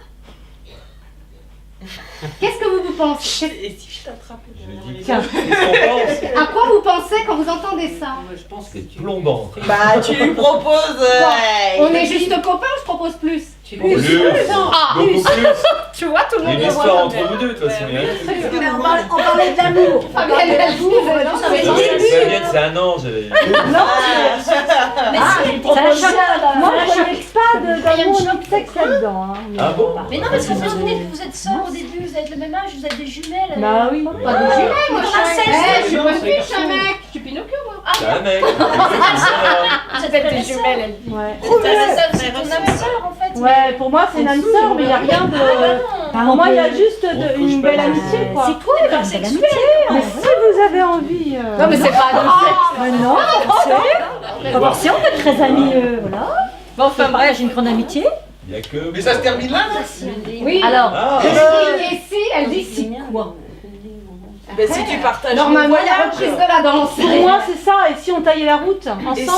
M: Qu'est-ce que vous pensez?
B: Et si je t'attrape
C: Tiens.
M: À quoi vous pensez quand vous entendez ça?
K: Je pense que c'est plombant.
I: Bah, tu lui proposes.
M: On est juste copains, je propose plus.
K: Plus.
M: Ah,
K: Beaucoup plus.
M: tu vois, tout le
K: Il y a
M: monde
K: une
M: le
K: histoire
M: voit.
K: entre vous deux, de toute façon. il y a rien.
A: On parlait de l'amour.
M: Ah, mais elle a dit,
K: C'est un ange.
E: Mais
C: Moi, je n'ai pas d'amour ni de sexe là-dedans. Hein,
K: Ah bon?
A: Mais non, parce que vous dites que vous êtes sœurs au début, vous avez le même âge, vous êtes des jumelles.
C: Bah oui.
M: Pas de jumelles, moi,
A: princesse.
M: je me fiche un mec. Je suis Pinocchio, moi.
K: C'est un mec.
A: Vous êtes des jumelles, elle dit.
C: Ouais.
A: C'est ton âme sœur, en fait.
C: Ouais, pour moi c'est une âme sœur, mais il n'y a rien de... Pour moi il y a juste une belle amitié quoi.
E: C'est quoi une belle amitié?
C: Mais si vous avez envie...
M: Non, mais c'est pas de
E: Mais non, on va voir si on peut être très amis, voilà.
M: Bon, enfin, bref.
E: J'ai une grande amitié.
K: Il y a que.
F: Mais ça se termine là, non?
M: Oui.
E: Alors,
K: Ah.
M: Et si, elle dit si quoi?
I: Ben, si tu partages
M: Normalement,
I: mon
M: la
I: voyage.
M: reprise de la danse.
C: Pour moi, c'est ça. Et si on taillait la route ensemble?
I: Et si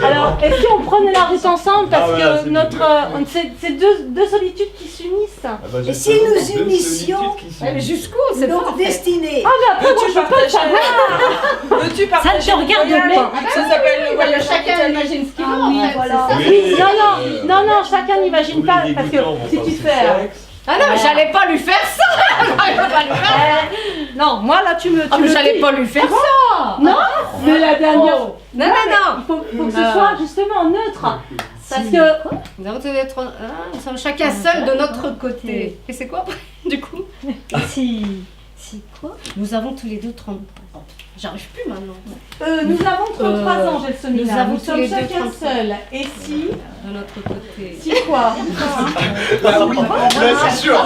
C: Alors, et si on prenait la route ensemble parce
H: voilà,
C: que c'est deux solitudes qui s'unissent.
B: Et si nous unissions
M: Mais jusqu'où? C'est
B: nos
M: pas
B: destinées?
C: Ah, mais après, moi, je peux pas le savoir.
I: Veux-tu partager
E: Ça ne te regarde
I: mon voyage?
E: pas.
I: Ça s'appelle le voyage
M: Chacun
I: capitaine.
M: imagine ce qu'il veut.
E: Ah oui,
M: en fait,
E: voilà.
M: c'est ça.
C: Non, chacun n'imagine pas parce que si tu fais.
M: Ah non, mais j'allais pas lui faire ça. J'allais pas lui faire.
C: Non, moi là tu me.
M: Ah, mais j'allais pas lui faire ça.
C: Non, mais la dernière.
M: Oh. Non, non, non.
C: Il faut que ce soit justement neutre. Parce que.
M: Nous avons tous les trois. Nous sommes chacun seul de notre côté. Et c'est quoi après, du coup?
E: Si quoi?
M: Nous avons tous les deux 33 ans. J'arrive plus maintenant.
C: Nous avons 33 ans, Gelsomina.
M: nous avons
C: Nous
M: tous
C: sommes
M: les deux
C: chacun
M: 33.
C: seul. Et si.
M: De notre côté.
C: Si quoi?
D: c'est sûr.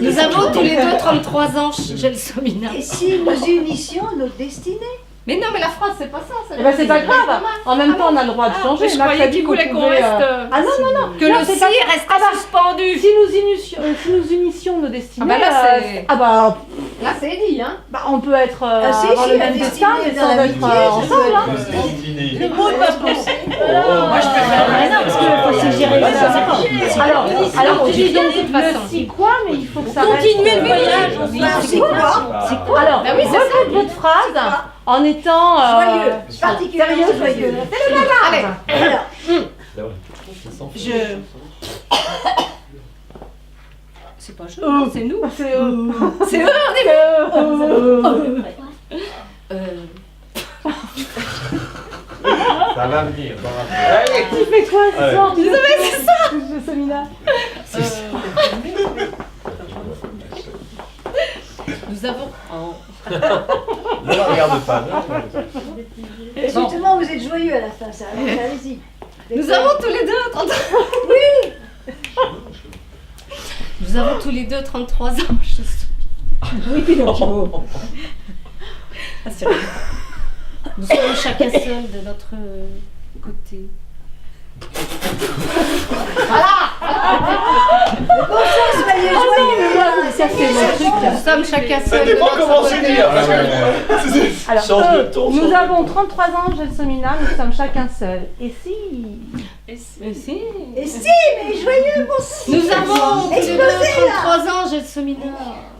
M: Nous avons tous les deux 33 ans, Gelsomina.
B: Et si nous unissions nos destinées?
M: Mais non, mais la phrase, c'est pas ça.
C: Eh ben c'est pas grave. En même temps, on a le droit de changer.
M: Je
C: Max a
M: croyais
C: dit
M: qu'il voulait qu'on
C: pouvait,
M: reste.
C: Ah non, non, non.
M: Que
C: Non,
M: le
C: c'est
M: si
C: pas-
M: reste
C: Ah bah,
M: suspendu.
C: Si nous unissions nos destinées.
M: Ah bah là, c'est-
C: Ah bah.
M: Là, c'est dit, hein.
C: Bah, on peut être
B: Ah, si,
C: avoir
B: si,
C: le
B: la
C: même
B: destinée
C: destin, mais
B: dans
C: sans être
B: l'amitié, ça
C: ensemble.
B: doit
C: Hein.
B: Le mot de ma pensée.
E: Moi je préfère non parce qu'il faut suggérer ça.
C: Alors tu dis donc
M: de toute
C: le
M: façon.
C: si quoi, mais il faut que ça
E: Continuez
C: reste,
E: le voyage.
C: oui,
B: C'est quoi?
C: C'est quoi? Alors,
M: Bah oui, c'est ça.
C: refaites votre phrase en étant
B: Joyeux, particulièrement joyeux.
M: Allez.
B: Alors,
M: C'est pas jeu, c'est nous.
C: C'est eux.
M: C'est eux, on est
K: Ça va venir.
C: Tu fais quoi ce soir?
M: Vous savez, c'est ça.
C: Gelsomina.
M: Nous avons.
K: Ne la regarde pas.
B: justement, vous êtes joyeux à la fin, ça. Alors, allez-y.
M: Nous avons tous les deux 33 ans. Nous avons tous les deux 33 ans.
B: Oui, Pinocchio.
M: Nous sommes chacun seul de notre côté.
B: Bon sang, soyez joyeux.
C: Ça c'est mon truc.
M: Nous sommes chacun
D: Ça
M: seul de
D: dépend
M: notre
D: comment c'est
M: côté.
D: dit. Parce que
C: Alors,
H: Change de ton,
C: nous
H: change de
C: avons 33 ans, Gelsomina, nous sommes chacun seul. Et si?
M: Et si
B: Et si, mais joyeux, bon sang.
M: Nous avons tous les deux
B: Explosez, là.
M: 33 ans, Gelsomina.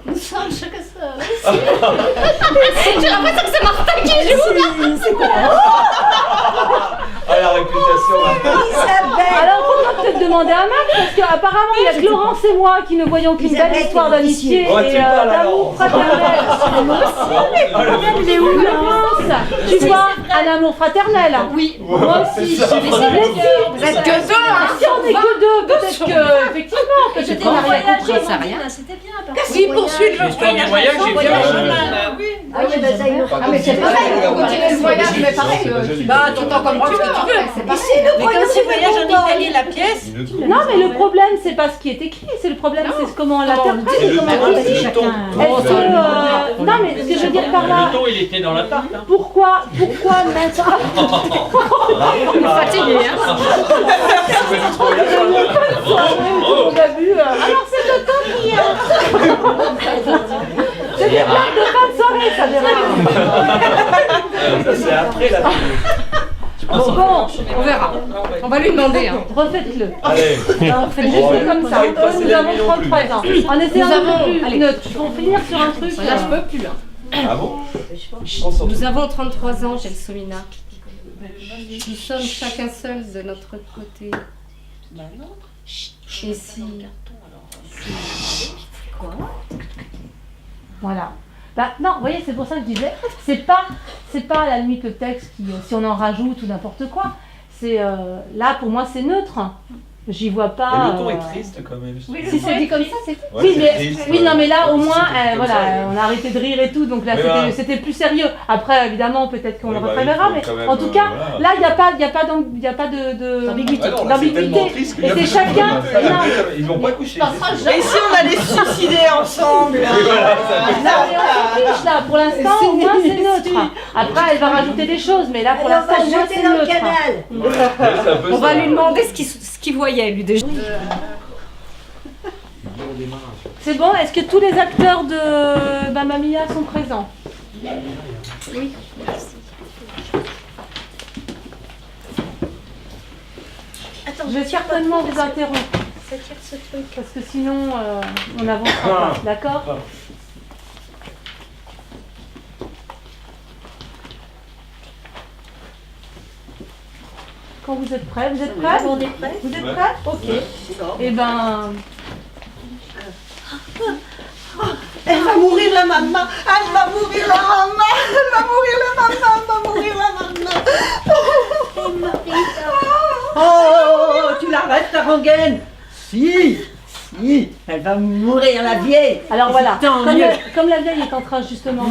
M: Nous sommes chacun seul. J'ai l'impression que c'est Martin qui joue.
K: Ah, la réputation là.
B: Isabelle.
C: Alors, faudra peut-être demander à Max, parce qu'apparemment, il y a que Laurence et moi qui ne voyons qu'une belle
B: Isabelle,
C: histoire
B: t'es
C: d'amitié
K: Oh, tu
C: et
K: parles à
C: d'amour
K: Laurence.
C: fraternel. Moi aussi, mais le problème, il est où, Laurence? Tu vois, un amour fraternel. Oui, moi aussi.
M: Vous êtes que deux, hein.
C: Si on n'est que deux, peut-être que, effectivement, peut-être qu'on n'a rien compris.
M: Ça rien.
E: C'était bien.
M: Oui, poursuivre le
J: L'histoire du voyage, j'ai bien
B: Ah oui, bah ça, il nous
M: Ah, mais c'est pareil, on peut continuer le voyage, mais pareil, bah, tu t'en comprends ce que tu veux. C'est pas
B: Et si nous
E: Mais
B: prenions
E: quand tu
B: des
E: voyages en
B: gondoles?
E: Italie, la pièce.
C: Non, mais le problème, c'est pas ce qui est écrit, c'est le problème, c'est comment on l'interprète. Comment on le dit. Est-ce que, non, mais ce que je veux dire par là,
L: Le ton, il était dans la tarte. Hein.
C: pourquoi maintenant?
M: On est fatigué, hein.
C: On a vu. Alors c'est le temps qui. C'est des blagues de fin de soirée, ça verra.
K: Ça, c'est après la
C: Bon,
M: On verra. On va lui demander, hein.
C: refaites-le.
K: Allez.
C: Faites juste comme ça. Nous avons 33 ans. En essayant
M: Nous
C: un
M: avons-
C: peu plus
M: allez.
C: neutre. Pour finir sur un truc.
M: Là, je peux plus, hein.
K: Ah bon?
M: Nous avons 33 ans, Gelsomina. Nous sommes chacun seul de notre côté. Et si... Quoi?
C: Voilà. Bah, non, vous voyez, c'est pour ça que je disais, c'est pas à la limite le texte qui, si on en rajoute ou n'importe quoi, c'est là pour moi c'est neutre. j'y vois
H: Et
C: pas.
H: le ton est triste quand même.
M: Oui,
C: Si c'est dit comme
M: ça, c'est tout.
H: Ouais,
C: oui,
H: c'est
C: mais,
H: triste,
C: oui,
H: ouais.
C: non, mais là, au
H: Si
C: moins,
H: c'était comme
C: voilà,
H: ça,
C: on a arrêté de rire et tout, donc là,
H: Mais
C: c'était
H: voilà.
C: c'était plus sérieux. Après, évidemment, peut-être qu'on
H: Oui,
C: le
H: bah,
C: retravaillera,
H: il faut
C: mais
H: quand même,
C: en tout cas,
H: voilà.
C: là, il n'y a pas
H: Ah non, là, c'est tellement triste qu'il y
C: Et
H: a
C: c'est
H: plus
C: chacun.
H: de-
C: Non.
H: Ils vont pas coucher.
I: Et si on allait se suicider ensemble
H: Oui, voilà, ça fait
C: Non, mais on s'en fiche, là, pour l'instant, au moins, c'est neutre. Après, elle va rajouter des choses, mais là, pour
B: Alors, on
C: l'instant,
B: va
C: au moins,
B: jeter
C: c'est
B: dans le
C: neutre.
B: canal.
M: On va lui demander ce qu'il voyait, lui, déjà.
C: C'est bon, est-ce que tous les acteurs de Mamma Mia sont présents?
M: Oui.
C: Je vais certainement vous interrompre,
M: Ça tire ce truc.
C: parce que sinon, on n'avancera pas, d'accord? Quand vous êtes prêts, vous êtes prêts?
B: On est prêts.
C: Vous êtes prêts? Ok. Eh ben,
B: Elle va mourir la maman. Elle va mourir la maman. Elle va mourir la maman. Elle va mourir la maman. Oh, tu l'arrêtes ta rengaine. Si. Elle va mourir la vieille.
C: alors voilà,
B: Tant
C: comme,
B: mieux.
C: comme la vieille est en train justement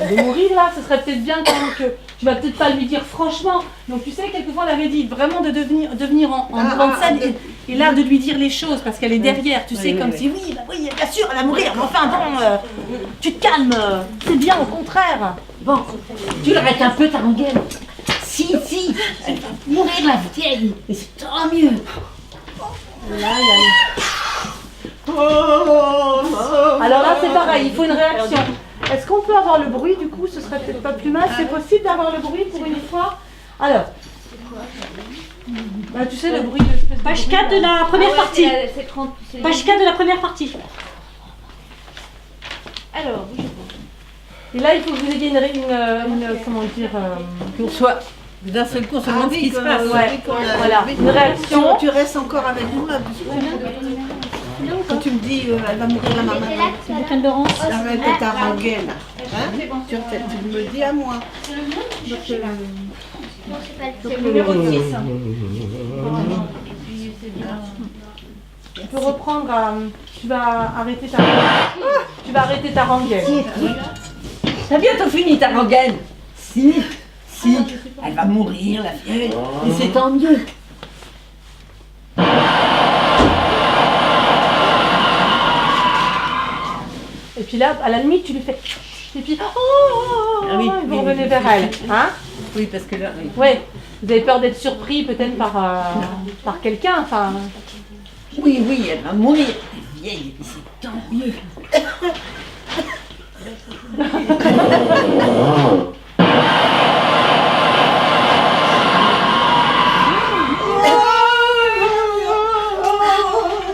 C: de mourir là, ce serait peut-être bien quand même que tu vas peut-être pas lui dire franchement. Donc tu sais, quelquefois on avait dit vraiment de devenir en devant de scène et là de lui dire les choses parce qu'elle est derrière, tu sais, comme si oui, bah oui, bien sûr, elle va mourir, mais enfin bon, tu te calmes, c'est bien au contraire.
B: Bon, tu l'arrêtes un peu ta rengaine. Si, elle va mourir la vieille. Et c'est tant mieux.
C: Là, il y a Alors là, c'est pareil, il faut une réaction. Est-ce qu'on peut avoir le bruit du coup? Ce serait peut-être pas plus mal. C'est possible d'avoir le bruit pour une fois? Alors, bah, tu sais, le bruit.
E: Page 4 de la première partie.
C: C'est
E: Page 4 de la première partie.
C: Alors, et là, il faut que vous ayez une comment dire,
B: Qu'on soit d'un seul coup, on se demande ce qui se passe.
C: ouais, voilà, une réaction.
B: Tu restes encore avec nous là. Quand tu me dis elle va mourir la maman. Arrête ta rengaine. Hein? Tu me le dis à moi.
C: C'est le numéro 6. Tu peux reprendre tu vas arrêter ta rengaine.
B: T'as bientôt fini ta rengaine. Si, elle va mourir la vieille. Et c'est tant mieux.
C: Et puis là, à la limite, tu lui fais. Et puis,
B: oui,
C: ils vont revenir vers elle. Hein?
B: Oui, parce que là. Oui.
C: Ouais. Vous avez peur d'être surpris peut-être par quelqu'un. Enfin.
B: Oui, elle va mourir. La vieille, et c'est tant mieux.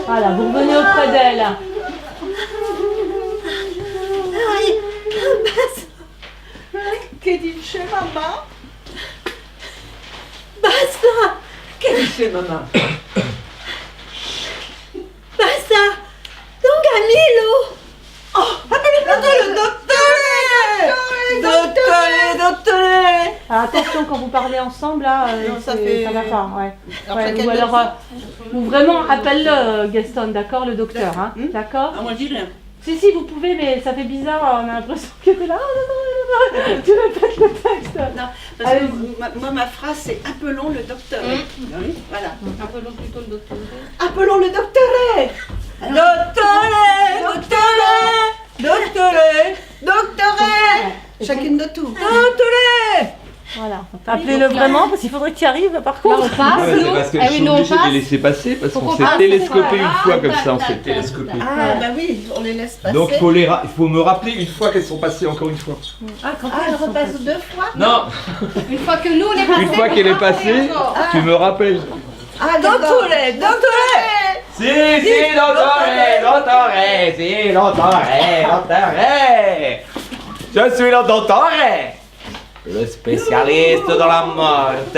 C: Voilà, vous revenez auprès d'elle.
B: Che dice mamma? Basta! Che dice mamma? Basta! Don Camillo! Oh, le dottore!
C: Alors, attention quand vous parlez ensemble là,
B: Non, ça
C: va pas. Ouais.
B: Après,
C: Ouais, ou alors, ou vraiment appelle-le Gaston, d'accord, le docteur, hein, d'accord?
B: Ah, moi je dis rien.
C: Si, vous pouvez, mais ça fait bizarre, on a l'impression que t'es là. Oh, non, tu répètes le texte.
B: Non, parce que moi ma phrase c'est appelons le docteur. Voilà.
M: Appelons plutôt le docteur.
B: Appelons le docteur! Docteur! Chacune de tout. Docteur!
C: Voilà. Appelez-le vraiment parce qu'il faudrait qu'il arrive par contre.
M: Là, on passe,
K: Ouais, c'est
M: nous.
K: parce que
M: Ah
K: je
M: oui,
K: suis
M: nous, on
K: obligé de
M: passe.
K: les laisser passer parce
M: Faut
K: qu'on
M: qu'on
K: s'est
M: passe,
K: télescopé
M: c'est
K: une
M: vrai.
K: fois comme ça, on s'est télescopé.
B: Ah bah oui, on les laisse passer.
K: Donc il faut me rappeler une fois qu'elles sont passées encore une fois.
B: elle repasse 2 fois?
K: Non,
M: Une fois que nous, on est passés.
K: une fois qu'elle est passée, tu me rappelles.
B: Ah, docteur!
K: Si, dottore. Je suis le dottore, le spécialiste de la morte.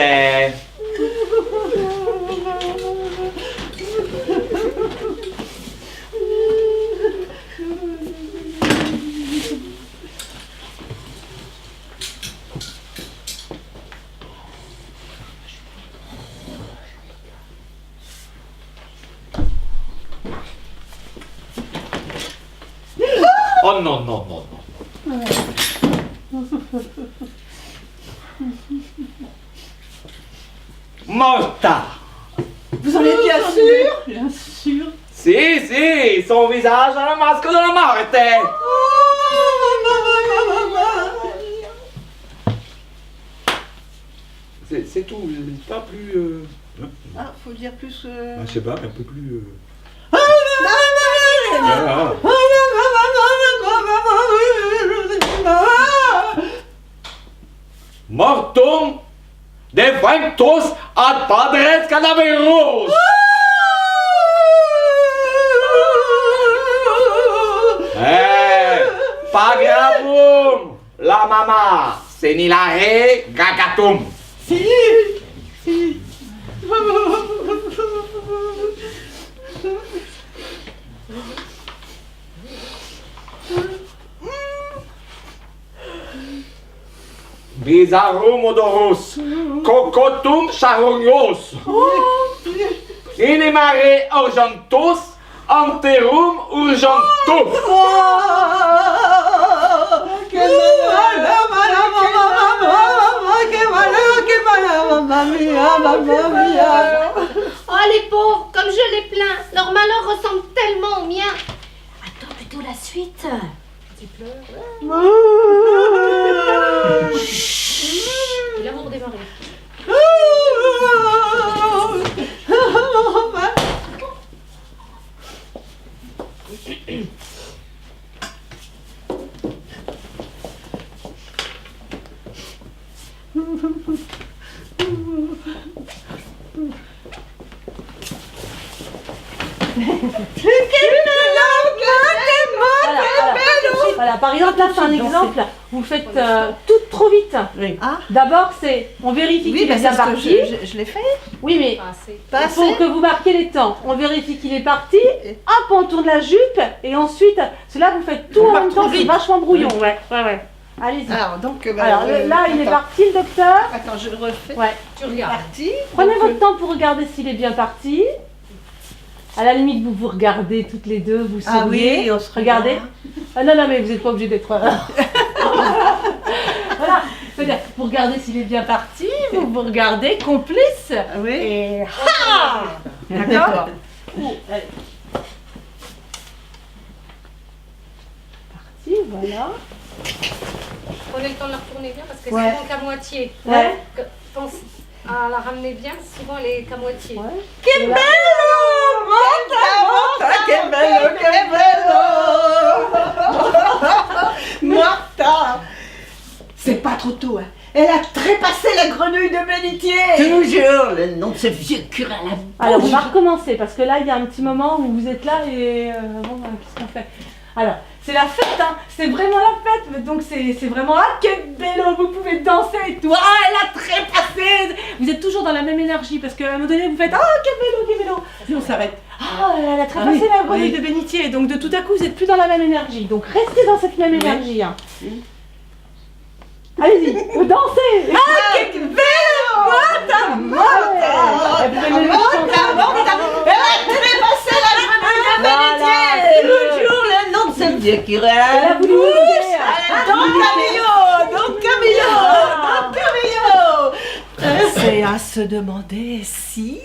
K: Oh non, non, non, non. Morta.
I: Vous en êtes bien sûr?
C: Bien sûr.
K: Si, son visage a le masque de la morte. C'est tout, pas plus...
B: Ah, faut dire plus...
K: je sais pas, un peu plus... Mortum defunctus ad padres cadaverus. Pagravum la mama senilae gagatum.
I: Si.
K: Bizarrum odorus, cocotum charonios. Inemare urgentus, anterum urgentus.
M: Oh les pauvres, comme je les plains, leur malheur ressemble tellement au mien.
A: Attends plutôt la suite.
M: Tu pleures. L'amour des maris.
C: Voilà, par exemple, là c'est un exemple, vous faites tout trop vite.
B: Ah.
C: D'abord, on vérifie qu'il est bien parti.
B: Je l'ai fait.
C: Oui, mais
B: Pas
C: il faut
B: assez.
C: que vous marquiez les temps. On vérifie qu'il est parti, hop, on tourne la jupe, et ensuite, cela vous faites tout en même temps, c'est vachement brouillon. Ouais. Allez-y.
B: Alors, donc,
C: Alors, là, il est parti, le docteur.
B: Attends, je le refais.
C: Ouais.
M: Tu regardes.
B: Parti.
C: Prenez votre temps pour regarder s'il est bien parti. À la limite, vous vous regardez toutes les deux, vous souriez.
B: Ah oui, on se
C: regardez.
B: regarde.
C: Ah non, mais vous n'êtes pas obligé d'être... Voilà. C'est-à-dire, vous regardez s'il est bien parti, vous vous regardez complice.
B: Oui.
C: Et... Ah d'accord. Allez. Parti, voilà.
M: Prenez le temps de la retourner bien parce que
C: Ouais.
M: c'est bon qu'à moitié.
C: Ouais.
M: Pense à la ramener bien, souvent elle est qu'à moitié.
I: Que bello! Morta, que bello, que bello! Morta! C'est pas trop tôt, hein. Elle a trépassé la grenouille de bénitier!
B: Toujours le nom de ce vieux curé à la bouche.
C: Alors, on va recommencer parce que là, il y a un petit moment où vous êtes là et bon, qu'est-ce qu'on fait? Alors, c'est la fête, hein. C'est vraiment la fête, donc c'est vraiment que bello, vous pouvez danser et tout. Ah, elle a trépassé. Vous êtes toujours dans la même énergie parce qu'à un moment donné, vous faites que bello.
I: Puis on s'arrête.
C: Ah, elle a trépassé la grenouille de bénitier, donc de tout à coup, vous n'êtes plus dans la même énergie. Donc, restez dans cette même énergie. Hein. Allez-y, vous dansez.
I: Ah, que bello! Morta, morta! Morta! Elle a trépassé la grenouille de bénitier! Toujours le nom de ce vieux curé à la bouche! Don Camillo! C'est à se demander si...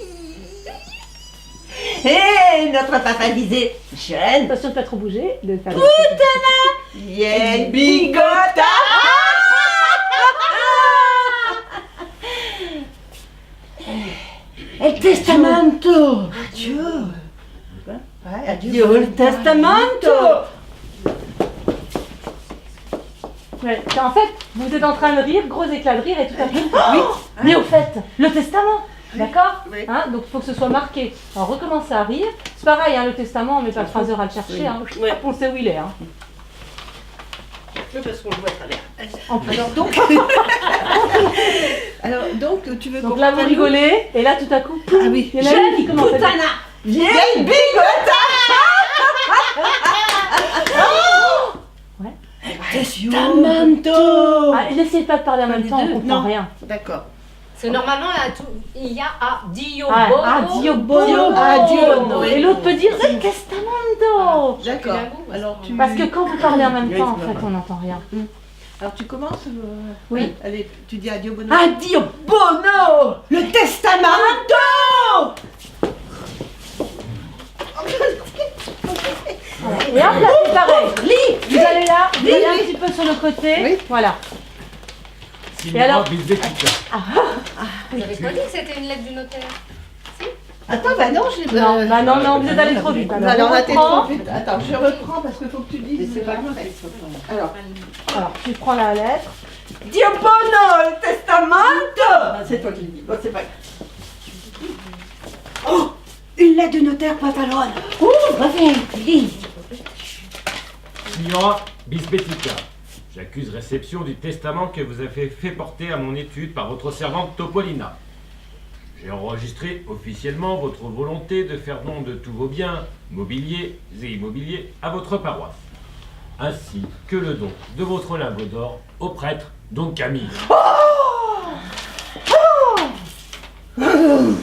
I: Et notre papa disait, jeune,
C: attention de pas trop bouger, de faire
I: Putana, y'a bigota! El testamento! Adieu! Adieu el testamento!
C: Ouais, en fait, vous êtes en train de rire, gros éclat de rire et tout à coup. Oui. Mais au fait, le testament, d'accord hein, donc il faut que ce soit marqué. Alors recommencez à rire. C'est pareil, hein, le testament, on met pas de phraseur à le chercher. Hein. Hop, on sait où il est. Hein.
B: Parce qu'on le voit très bien.
C: En plus.
B: Alors donc, tu veux
C: Donc là, vous rigolez, et là, tout à coup,
B: ah oui,
C: il y en a une qui commence à dire...
I: Vieille bigota!
C: Ouais.
I: Testamento!
C: Ah, n'essayez pas de parler en même temps, on comprend rien.
B: D'accord.
M: Parce que normalement, il y a addio
C: Addio bono.
B: Addio.
C: Et l'autre peut dire il testamento.
B: D'accord. Alors,
C: Parce que quand vous parlez en même temps, en fait, on n'entend rien.
B: Alors tu commences
C: Oui.
B: Allez, tu dis addio bono.
A: Addio bono!
B: Le testamento.
C: Et hop là, c'est pareil. Vous allez là, vous allez un petit peu sur le côté. Voilà. Et alors
M: Vous avez pas dit que c'était une lettre du notaire?
B: Attends, bah non, je l'ai
C: Non, vous êtes allé trop vite.
B: Alors,
C: on
B: là, t'es
C: reprend.
B: trop vite. Attends, je reprends parce qu'il faut que tu dises. C'est pas grave.
C: Alors, tu prends la lettre.
A: Dio bono, il testamento!
B: C'est toi qui le dis. Bon, c'est pas grave.
A: Oh! Une lettre de notaire, Papalone!
J: Signora Bisbetica, j'accuse réception du testament que vous avez fait porter à mon étude par votre servante Topolina. J'ai enregistré officiellement votre volonté de faire don de tous vos biens, mobiliers et immobiliers, à votre paroisse, ainsi que le don de votre lingot d'or au prêtre Don Camille.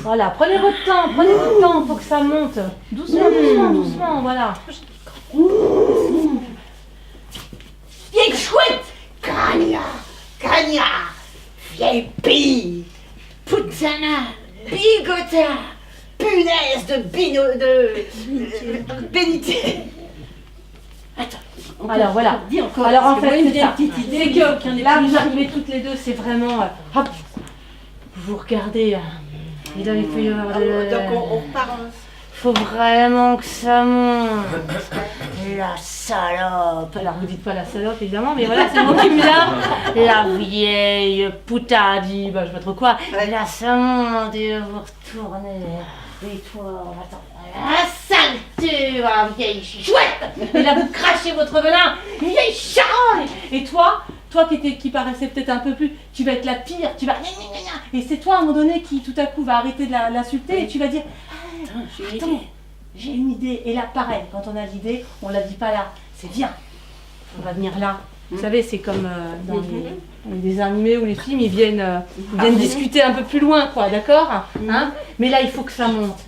C: Voilà, prenez votre temps, faut que ça monte. Doucement, voilà.
A: Vieille chouette! Cagna! Vieille pille! Puttana! Bigota! Punaise de bénité! Attends.
C: Alors voilà.
A: Dis encore.
C: Alors en
A: parce que
C: fait,
A: moi,
C: c'est
A: une
C: ça.
A: petite idée.
C: C'est que là, vous arrivez toutes les deux, c'est vraiment. Hop, vous regardez. Et là, il faut y avoir.
B: Donc on repart.
C: Faut vraiment que ça monte. La salope. Alors vous dites pas la salope évidemment, mais voilà, c'est le mot qui me vient. La vieille putadi, bah je sais pas trop quoi. Là ça monte et vous retournez. Et toi, on attend. La saleté, la vieille chouette. Et là vous crachez votre venin. Vieille charogne. Et toi qui paraissait peut-être un peu plus, tu vas être la pire, tu vas gna, gna, gna, gna. Et c'est toi à un moment donné qui tout à coup va arrêter de l'insulter et tu vas dire attends, j'ai une idée. Et là pareil, quand on a l'idée, on la dit pas là, c'est viens, on va venir là. Vous savez, c'est comme dans les dessins animés ou les films, ils viennent discuter un peu plus loin, quoi, d'accord hein. Mais là il faut que ça monte.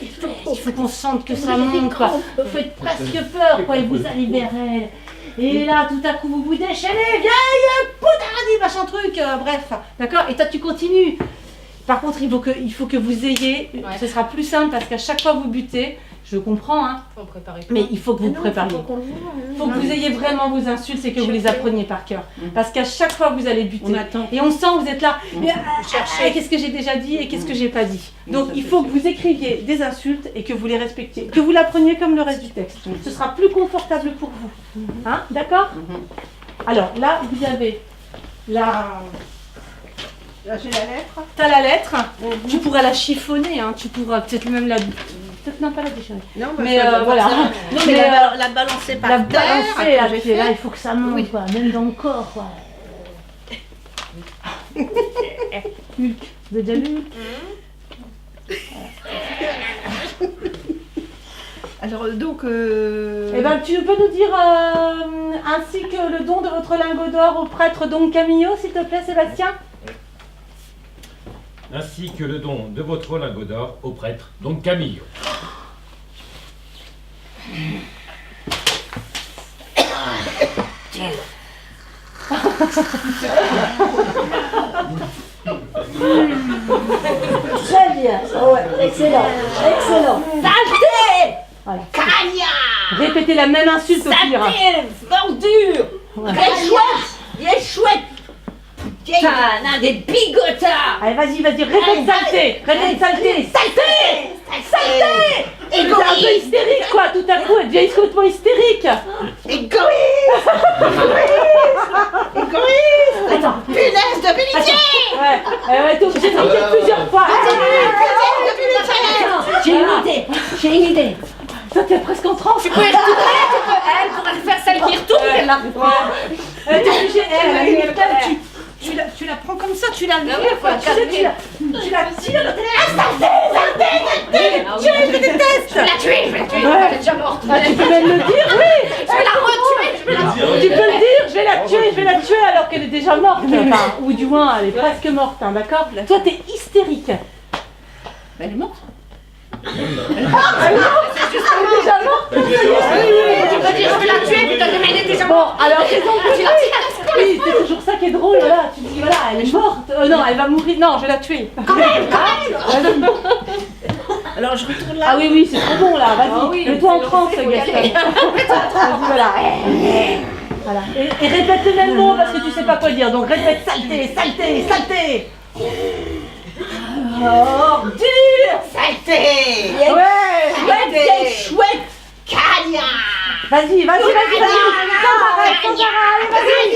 C: Il faut qu'on sente que ça monte, quoi. Vous faites presque peur, quoi, et vous allez vers elle. Et là, tout à coup, vous vous déchaînez, vieille putain, machin truc, bref, d'accord. Et toi, tu continues. Par contre, il faut que vous ayez, ce sera plus simple parce qu'à chaque fois que vous butez, je comprends, hein, mais il faut que vous prépariez. Il faut que vous ayez vraiment vos insultes et que vous les appreniez par cœur. Parce qu'à chaque fois que vous allez buter, et on sent que vous êtes là, mais qu'est-ce que j'ai déjà dit et qu'est-ce que j'ai pas dit. Donc il faut que vous écriviez des insultes et que vous les respectiez, que vous l'appreniez comme le reste du texte. Ce sera plus confortable pour vous. Hein, d'accord ? Alors là, vous avez la...
B: Là j'ai la lettre.
C: T'as la lettre, tu pourras la chiffonner, hein, tu pourras peut-être même la... Peut-être non, pas la déchirer.
B: Non,
C: mais voilà.
B: Non, mais la balancer par terre.
C: Balancer, là, puis là, il faut que ça monte, quoi, même dans le corps, quoi. Hulk, vous avez déjà lu
B: Alors donc...
C: Eh ben, tu peux nous dire ainsi que le don de votre lingot d'or au prêtre Don Camillo, s'il te plaît, Sébastien?
J: Ainsi que le don de votre lingot d'or au prêtre Don Camillo.
A: Très bien. Ouais, excellent. Saleté!
C: Voilà.
A: Cagna!
C: Répétez la même insulte au pire.
A: Saleté! Bordure! Vieille chouette! Putain, des bigotards!
C: Allez, vas-y, répète saleté! Répète saleté! Saleté! Elle devient un peu hystérique, quoi, tout à coup, elle devient complètement hystérique!
B: Égoïste!
C: Attends!
B: Punaise de Pelletier!
C: Ouais, t'es obligé de le dire plusieurs fois!
A: J'ai une idée!
C: Toi, t'es presque en transe!
M: Tu peux elle pourrait faire celle qui retourne!
C: T'es obligé, elle a une étape, tu la prends comme ça, tu la mets, quoi, tu la tires,
E: Je déteste. Je vais la tuer, elle est déjà morte.
C: Ah, tu peux même le dire, oui.
E: Je vais la retuer, je vais la retuer.
C: Tu peux le dire, je vais la tuer alors qu'elle est déjà morte. Enfin, ou du moins, elle est presque morte, hein, d'accord? Toi, t'es hystérique.
E: Elle est morte.
C: Elle est déjà morte.
E: Tu peux dire je vais la tuer, putain de merde, elle est déjà morte.
C: Bon, alors raison de
E: tu la tiens.
C: Oui, c'est toujours ça qui est drôle, voilà. Tu dis, voilà, elle est morte. Non, elle va mourir. Non, je vais la tuer.
E: Quand même.
B: Alors je retourne là.
C: Ah oui, oui, c'est trop bon là. Vas-y,
E: Ah oui,
C: mets-toi en
E: c'est
C: transe,
E: long,
C: Gaston.
E: faut y aller.
C: Vas-y, voilà. Voilà. Et répète le même mot parce que tu sais pas quoi dire. Donc répète saleté, saleté, saleté.
E: Ordure, saleté.
C: Ouais.
E: Chouette, chouette, cagna.
C: Vas-y, vas-y, vas-y, vas-y. Sans arrêt, sans arrêt. Allez, vas-y.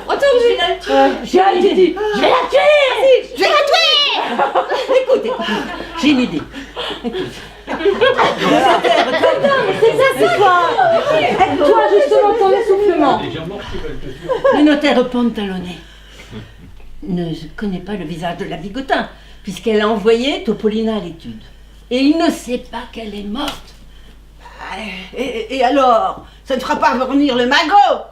E: Retourne, je vais la tuer.
C: J'ai dit, je vais la tuer.
E: Je vais la tuer.
B: Écoute, j'ai une idée.
C: C'est ça, c'est toi. Aide-toi justement ton essoufflement.
B: Le notaire pantalonné ne connaît pas le visage de la bigotin, puisqu'elle a envoyé Topolina à l'étude. Et il ne sait pas qu'elle est morte.
O: Et alors? Ça ne fera pas revenir le magot?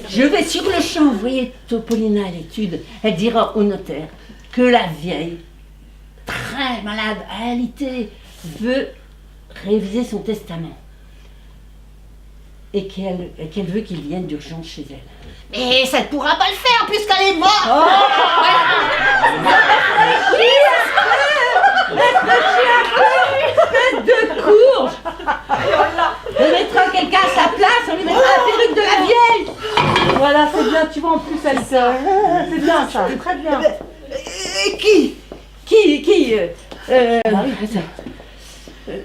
B: Je vais sur le champ envoyer Topolina à l'étude. Elle dira au notaire que la vieille, très malade, alité, veut réviser son testament. Et qu'elle veut qu'il vienne d'urgence chez elle.
O: Mais ça ne pourra pas le faire puisqu'elle est morte!
B: Espèce de courge! On mettra quelqu'un à sa place, on lui mettra la perruque de la vieille!
C: Voilà, c'est bien, tu vois, en plus, elle se... C'est bien ça, très bien.
O: Et qui?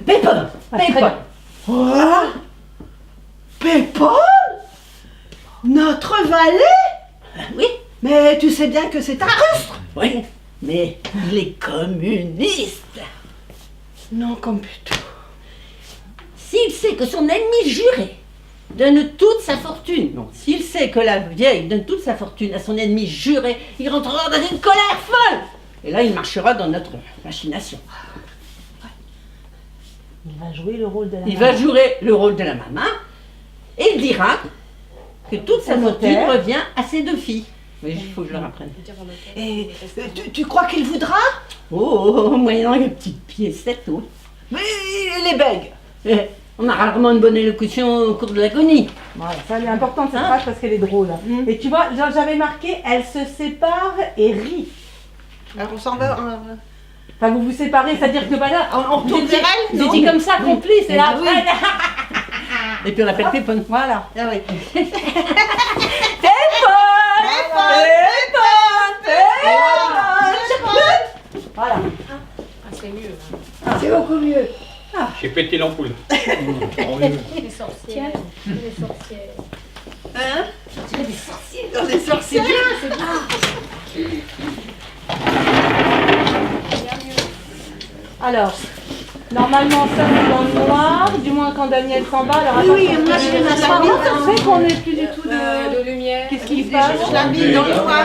B: Pépin! Pépin!
O: Quoi? Pépin? Notre valet?
B: Oui.
O: Mais tu sais bien que c'est un rustre.
B: Oui, mais il est communiste.
O: Non, comme plutôt.
B: S'il sait que son ennemi juré donne toute sa fortune, non, s'il sait que la vieille donne toute sa fortune à son ennemi juré, il rentrera dans une colère folle. Et là, il marchera dans notre machination.
C: Il va jouer le rôle de la
B: Il va jouer le rôle de la maman et il dira que toute sa fortune revient à ses deux filles. Oui, il faut que je leur apprenne.
O: Et tu crois qu'il voudra?
B: Oh, moyennant une petite piécette, oui.
O: Mais les bègues.
B: On a rarement une bonne élocution au cours de l'agonie.
C: Voilà, ça, elle est importante cette phrase parce qu'elle est drôle. Et tu vois, j'avais marqué, elle se sépare et rit.
O: Alors on s'en va.
C: Enfin, vous vous séparez, c'est-à-dire que bah là,
O: on retourne vers elle?
C: Vous étiez comme ça, complice, et là,
B: Oui. Et puis on l'appelle Pépon.
C: Voilà.
O: Ah oui.
C: Voilà.
E: C'est mieux.
O: C'est beaucoup mieux.
L: J'ai pété l'ampoule.
E: Les sorcières. Les sorcières.
O: Hein?
E: Des sorciers.
O: Dans des sorciers.
E: C'est bien.
C: Alors, normalement, ça c'est dans le noir, du moins quand Daniel s'en va. Alors,
O: Oui,
C: attention,
O: moi, je vais la
C: comment ça
O: mettre
C: se fait qu'on n'est plus du tout de
E: lumière.
C: Qu'est-ce qui se passe?
O: Je la mets dans le noir.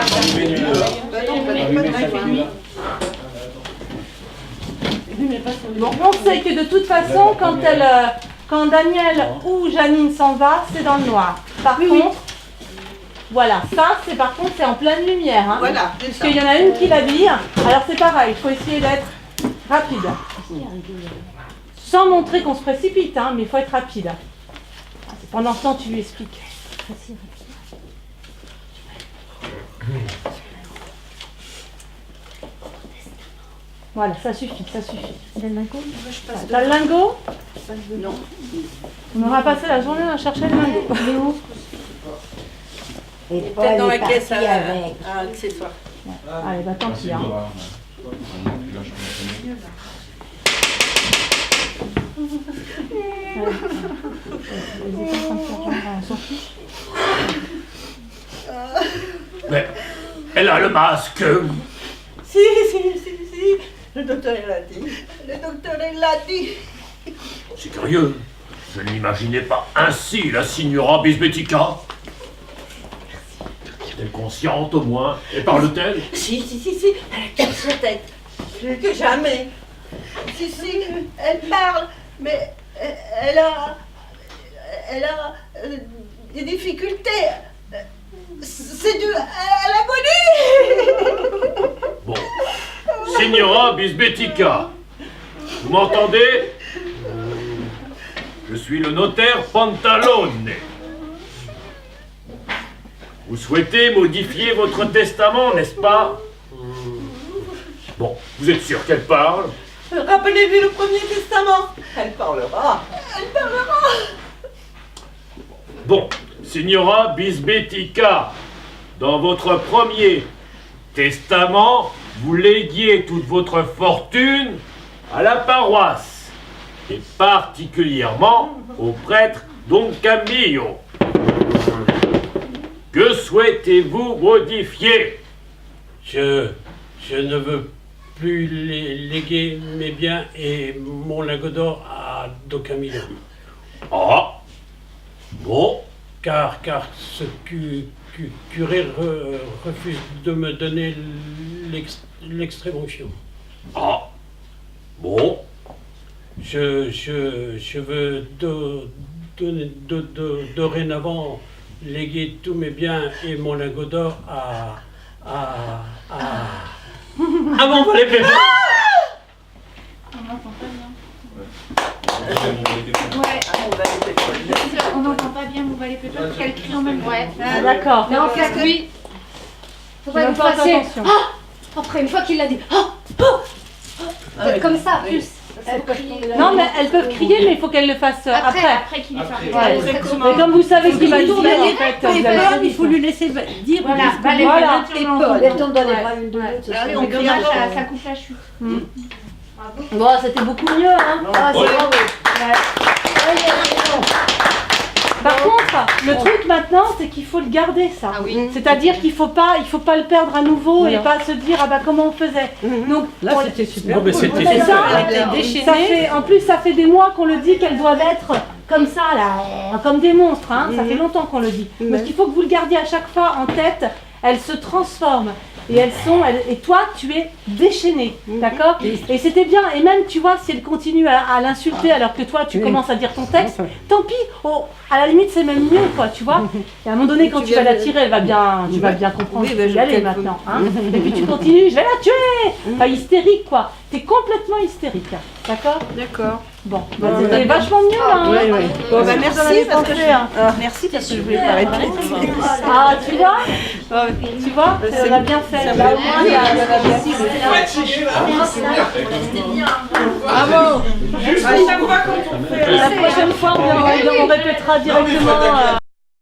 C: Bon, on sait que de toute façon, quand Daniel ou Janine s'en va, c'est dans le noir. Par contre, voilà, ça c'est par contre c'est en pleine lumière. Hein,
O: Voilà, c'est
C: parce
O: ça.
C: qu'il y en a une qui l'habille. Alors c'est pareil, il faut essayer d'être rapide. Sans montrer qu'on se précipite, hein, mais il faut être rapide. Pendant ce temps, tu lui expliques. Voilà, ça suffit, ça suffit. T'as le lingot? T'as le lingot?
O: Non.
C: On aura passé la journée à chercher le lingot. Il est où?
O: Peut-être dans la caisse à accessoires.
C: Allez, bah tant pis. Hein. On s'en fiche.
J: Mais elle a le masque.
O: Si. Le docteur il l'a dit. Le docteur il l'a dit.
J: C'est curieux. Je ne l'imaginais pas ainsi, la signora Bisbetica. Est-elle consciente au moins? Et parle-t-elle?
O: Si, elle casse la tête. Plus que jamais. Si, elle parle, mais elle a des difficultés. C'est dû à l'agonie.
J: Bon. Signora Bisbetica, vous m'entendez? Je suis le notaire Pantalone. Vous souhaitez modifier votre testament, n'est-ce pas? Bon, vous êtes sûr qu'elle parle?
O: Rappelez-lui le premier testament. Elle parlera.
J: Bon, Signora Bisbetica, dans votre premier testament, vous léguiez toute votre fortune à la paroisse, et particulièrement au prêtre Don Camillo. Que souhaitez-vous modifier?
L: Je ne veux plus léguer mes biens et mon lingot d'or à Don Camillo.
J: Ah, bon.
L: Car ce curé refuse de me donner l'extrême-onction.
J: Ah, bon.
L: Je veux dorénavant léguer tous mes biens et mon lingot d'or à
J: mon valet pépé.
G: On n'entend pas bien. Ouais. On n'entend pas bien mon valet pépé parce qu'elle crie en même temps. Ouais.
C: Ah, d'accord.
M: Mais en fait, oui. Faut pas
C: Tu
M: vous
C: vas faire
M: passer.
C: attention.
M: Ah, après, une fois qu'il l'a dit. Comme ça, plus.
C: Non, mais elles peuvent crier, mais il faut qu'elles le fassent après.
G: Après qu'il ait parlé.
C: Ouais. Mais comme vous savez ce qu'il va dire, en fait, vous allez
A: il faut lui laisser dire.
G: Voilà, valet
C: Voilà.
G: pépé,
B: Et
G: on
B: Paul,
G: l'entend.
B: elle tombe dans les bras une de l'autre. ce serait
G: C'est dommage,
B: incroyable.
G: ça coupe la chute.
C: Bon, c'était beaucoup mieux, hein.
B: Ah, c'est
J: Ouais.
B: bravo.
C: Par contre, le truc maintenant, c'est qu'il faut le garder, ça.
M: Ah oui.
C: C'est-à-dire qu'il faut pas le perdre à nouveau et pas se dire ah bah comment on faisait. Donc
B: Là,
C: on-
B: c'était super.
L: Non, mais c'était
C: c'est ça.
L: super.
C: Ça fait, en plus, ça fait des mois qu'on le dit qu'elles doivent être comme ça, là, comme des monstres. Hein. Ça fait longtemps qu'on le dit. Donc il faut que vous le gardiez à chaque fois en tête. Elles se transforment. Et et toi, tu es déchaîné, d'accord? Et c'était bien. Et même, tu vois, si elle continue à l'insulter alors que toi, tu commences à dire ton texte, tant pis. Oh, à la limite, c'est même mieux, quoi, tu vois? Et à un moment donné, quand tu vas la tirer, tu vas bien comprendre où y aller maintenant. Hein. Et puis tu continues, je vais la tuer. Enfin, hystérique, quoi. T'es complètement hystérique, hein. D'accord?
A: D'accord.
C: Bon, bah, c'était vachement mieux, là. Hein.
A: Bon, bah, merci parce que
C: hein.
A: merci parce que je voulais pas être
C: Ah, tu vois? Tu vois? Ça va bien fait. Là, au moins, il y a
A: Bravo.
I: À chaque fois quand on fait.
C: la prochaine fois, on répétera directement.